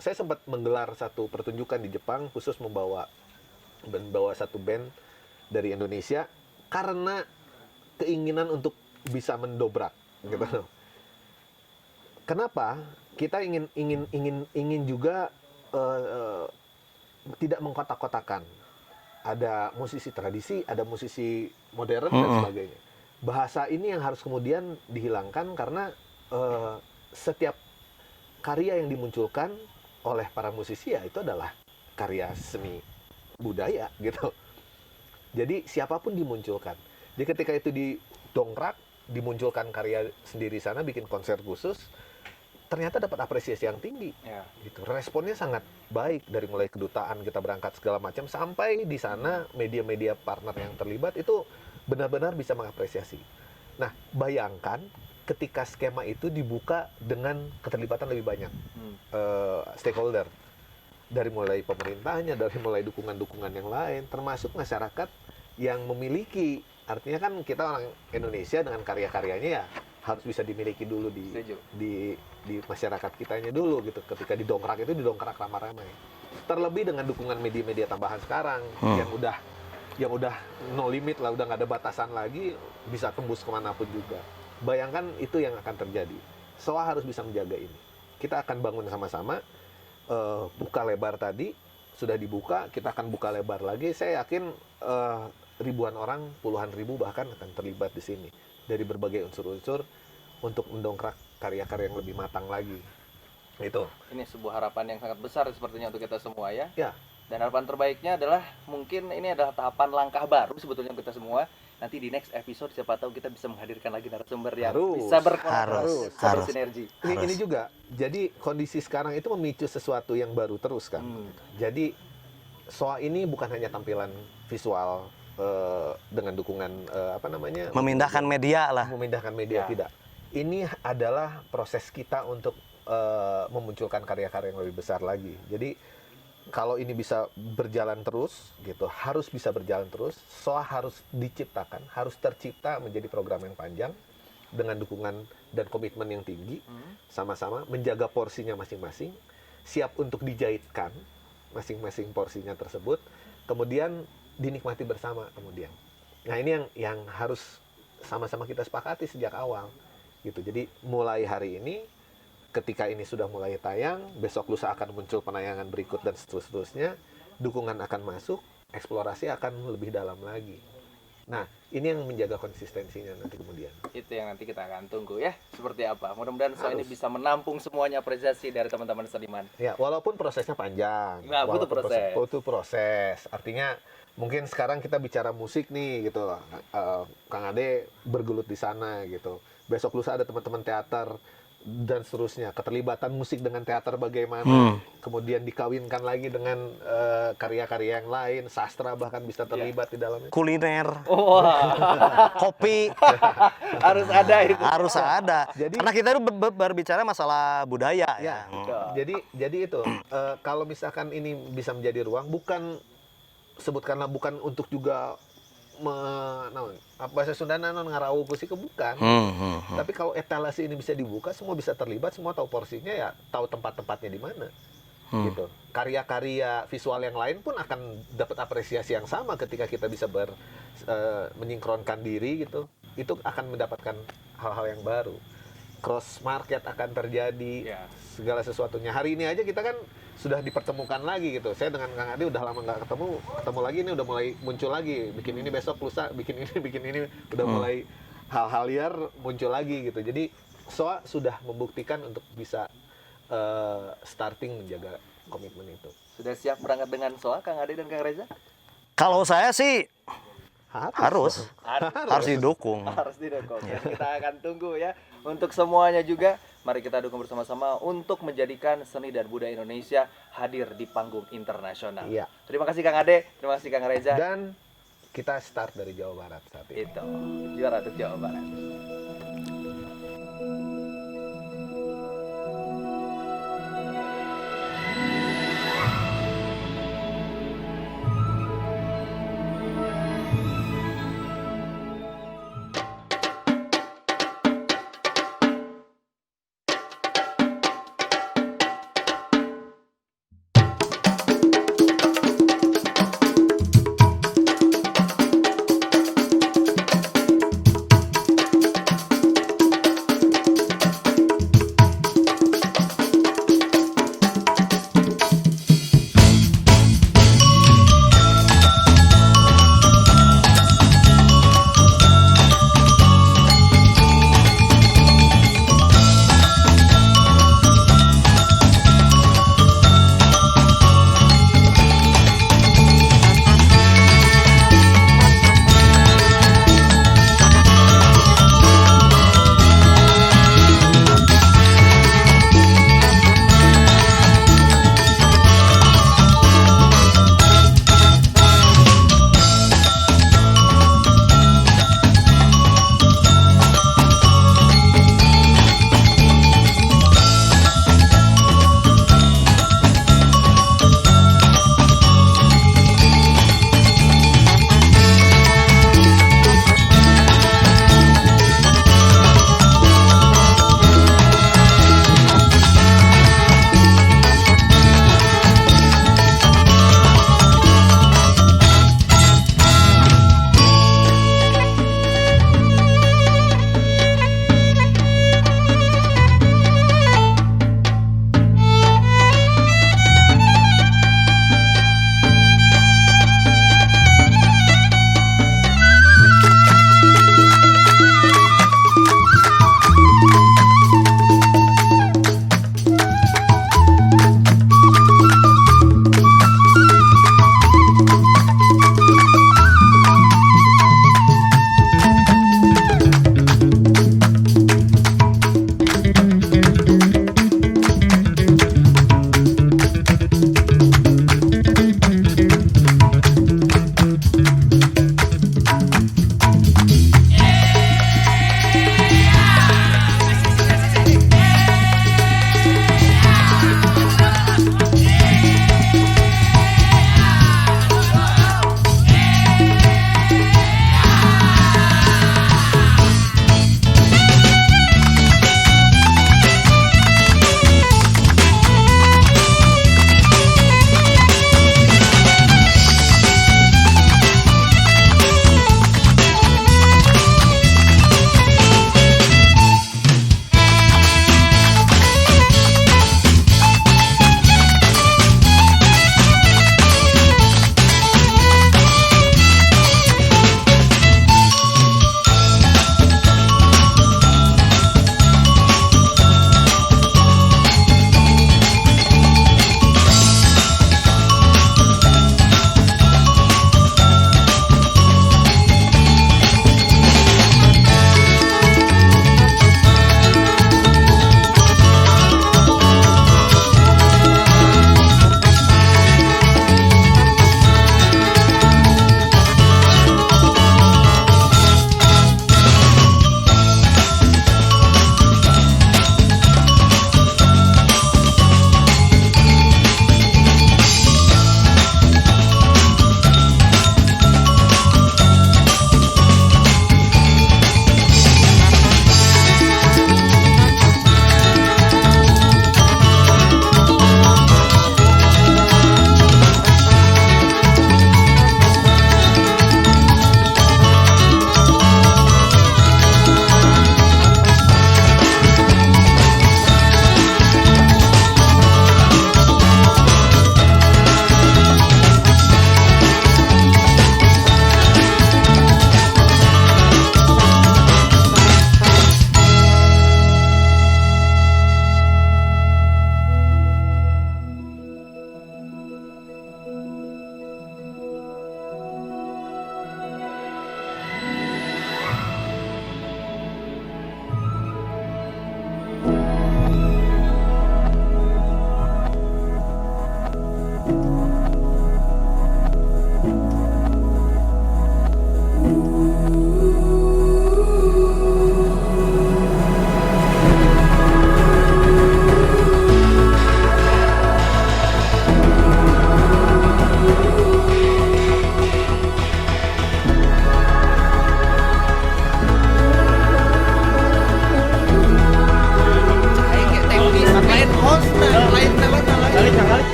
Speaker 8: saya sempat menggelar satu pertunjukan di Jepang khusus membawa satu band dari Indonesia karena keinginan untuk bisa mendobrak gitu. Kenapa? Kita ingin juga tidak mengkotak-kotakan. Ada musisi tradisi, ada musisi modern dan sebagainya. Bahasa ini yang harus kemudian dihilangkan karena setiap karya yang dimunculkan oleh para musisi ya itu adalah karya seni budaya gitu. Jadi siapapun dimunculkan. Jadi ketika itu didongkrak, dimunculkan karya sendiri sana, bikin konser khusus, ternyata dapat apresiasi yang tinggi.
Speaker 1: Ya.
Speaker 8: Gitu. Responnya sangat baik dari mulai kedutaan kita berangkat segala macam sampai di sana media-media partner yang terlibat itu benar-benar bisa mengapresiasi. Nah, bayangkan ketika skema itu dibuka dengan keterlibatan lebih banyak stakeholder. Dari mulai pemerintahnya, dari mulai dukungan-dukungan yang lain, termasuk masyarakat yang memiliki, artinya kan kita orang Indonesia dengan karya-karyanya ya harus bisa dimiliki dulu di masyarakat kitanya dulu gitu. Ketika didongkrak itu didongkrak ramai-ramai. Terlebih dengan dukungan media-media tambahan sekarang yang udah no limit lah, udah nggak ada batasan lagi, bisa tembus kemanapun juga. Bayangkan itu yang akan terjadi. SOA harus bisa menjaga ini. Kita akan bangun sama-sama. Buka lebar tadi sudah dibuka, kita akan buka lebar lagi. Saya yakin ribuan orang, puluhan ribu bahkan akan terlibat di sini dari berbagai unsur-unsur untuk mendongkrak karya-karya yang lebih matang lagi. Itu.
Speaker 1: Ini sebuah harapan yang sangat besar sepertinya untuk kita semua ya.
Speaker 8: Ya.
Speaker 1: Dan harapan terbaiknya adalah mungkin ini adalah tahapan langkah baru sebetulnya kita semua. Nanti di next episode siapa tahu kita bisa menghadirkan lagi narasumber yang bisa berkolaborasi, bisa bersinergi.
Speaker 8: Ini juga. Jadi kondisi sekarang itu memicu sesuatu yang baru terus kan. Jadi SOA ini bukan hanya tampilan visual dengan dukungan
Speaker 6: Memindahkan media lah.
Speaker 8: Memindahkan media tidak. Ini adalah proses kita untuk memunculkan karya-karya yang lebih besar lagi. Jadi kalau ini bisa berjalan terus gitu, harus bisa berjalan terus. SOA harus diciptakan, harus tercipta menjadi program yang panjang dengan dukungan dan komitmen yang tinggi, sama-sama menjaga porsinya masing-masing, siap untuk dijahitkan masing-masing porsinya tersebut, kemudian dinikmati bersama kemudian. Nah, ini yang harus sama-sama kita sepakati sejak awal gitu. Jadi mulai hari ini ketika ini sudah mulai tayang, besok lusa akan muncul penayangan berikut dan seterusnya, dukungan akan masuk, eksplorasi akan lebih dalam lagi. Nah, ini yang menjaga konsistensinya nanti kemudian.
Speaker 1: Itu yang nanti kita akan tunggu ya, seperti apa. Mudah-mudahan soal ini bisa menampung semuanya apresiasi dari teman-teman seniman.
Speaker 8: Ya, walaupun prosesnya panjang.
Speaker 1: Nah, butuh
Speaker 8: Walaupun
Speaker 1: proses.
Speaker 8: Butuh proses. Artinya mungkin sekarang kita bicara musik nih gitu. Kang Ade bergelut di sana gitu. Besok lusa ada teman-teman teater dan seterusnya. Keterlibatan musik dengan teater bagaimana. Kemudian dikawinkan lagi dengan karya-karya yang lain. Sastra bahkan bisa terlibat di dalamnya.
Speaker 6: Kuliner,
Speaker 1: Wah,
Speaker 6: kopi,
Speaker 1: harus ada itu.
Speaker 6: harus ada.
Speaker 8: Jadi-
Speaker 6: Karena kita itu berbicara masalah budaya
Speaker 8: Ya,
Speaker 6: ya.
Speaker 8: jadi itu kalau misalkan ini bisa menjadi ruang, sebutkanlah bukan untuk juga bahasa Sunda ngarau kusik bukan. Tapi kalau etalase ini bisa dibuka, semua bisa terlibat, semua tahu porsinya, ya tahu tempat-tempatnya di mana. Gitu. Karya-karya visual yang lain pun akan dapat apresiasi yang sama ketika kita bisa menyinkronkan diri gitu. Itu akan mendapatkan hal-hal yang baru. Cross market akan terjadi,
Speaker 1: Ya.
Speaker 8: segala sesuatunya. Hari ini aja kita kan sudah dipertemukan lagi gitu. Saya dengan Kang Ade udah lama nggak ketemu lagi, ini udah mulai muncul lagi. Bikin ini besok lusa, bikin ini, udah mulai hal-hal liar muncul lagi gitu. Jadi SOA sudah membuktikan untuk bisa starting menjaga komitmen itu.
Speaker 1: Sudah siap berangkat dengan SOA, Kang Ade dan Kang Reza?
Speaker 6: Kalau saya sih harus
Speaker 1: Harus
Speaker 6: didukung.
Speaker 1: harus didukung. Ya, kita akan tunggu ya. Untuk semuanya juga, mari kita dukung bersama-sama untuk menjadikan seni dan budaya Indonesia hadir di panggung internasional.
Speaker 8: Iya.
Speaker 1: Terima kasih Kang Ade, terima kasih Kang Reza.
Speaker 8: Dan kita start dari Jawa Barat saat ini.
Speaker 1: Itu juara untuk Jawa Barat.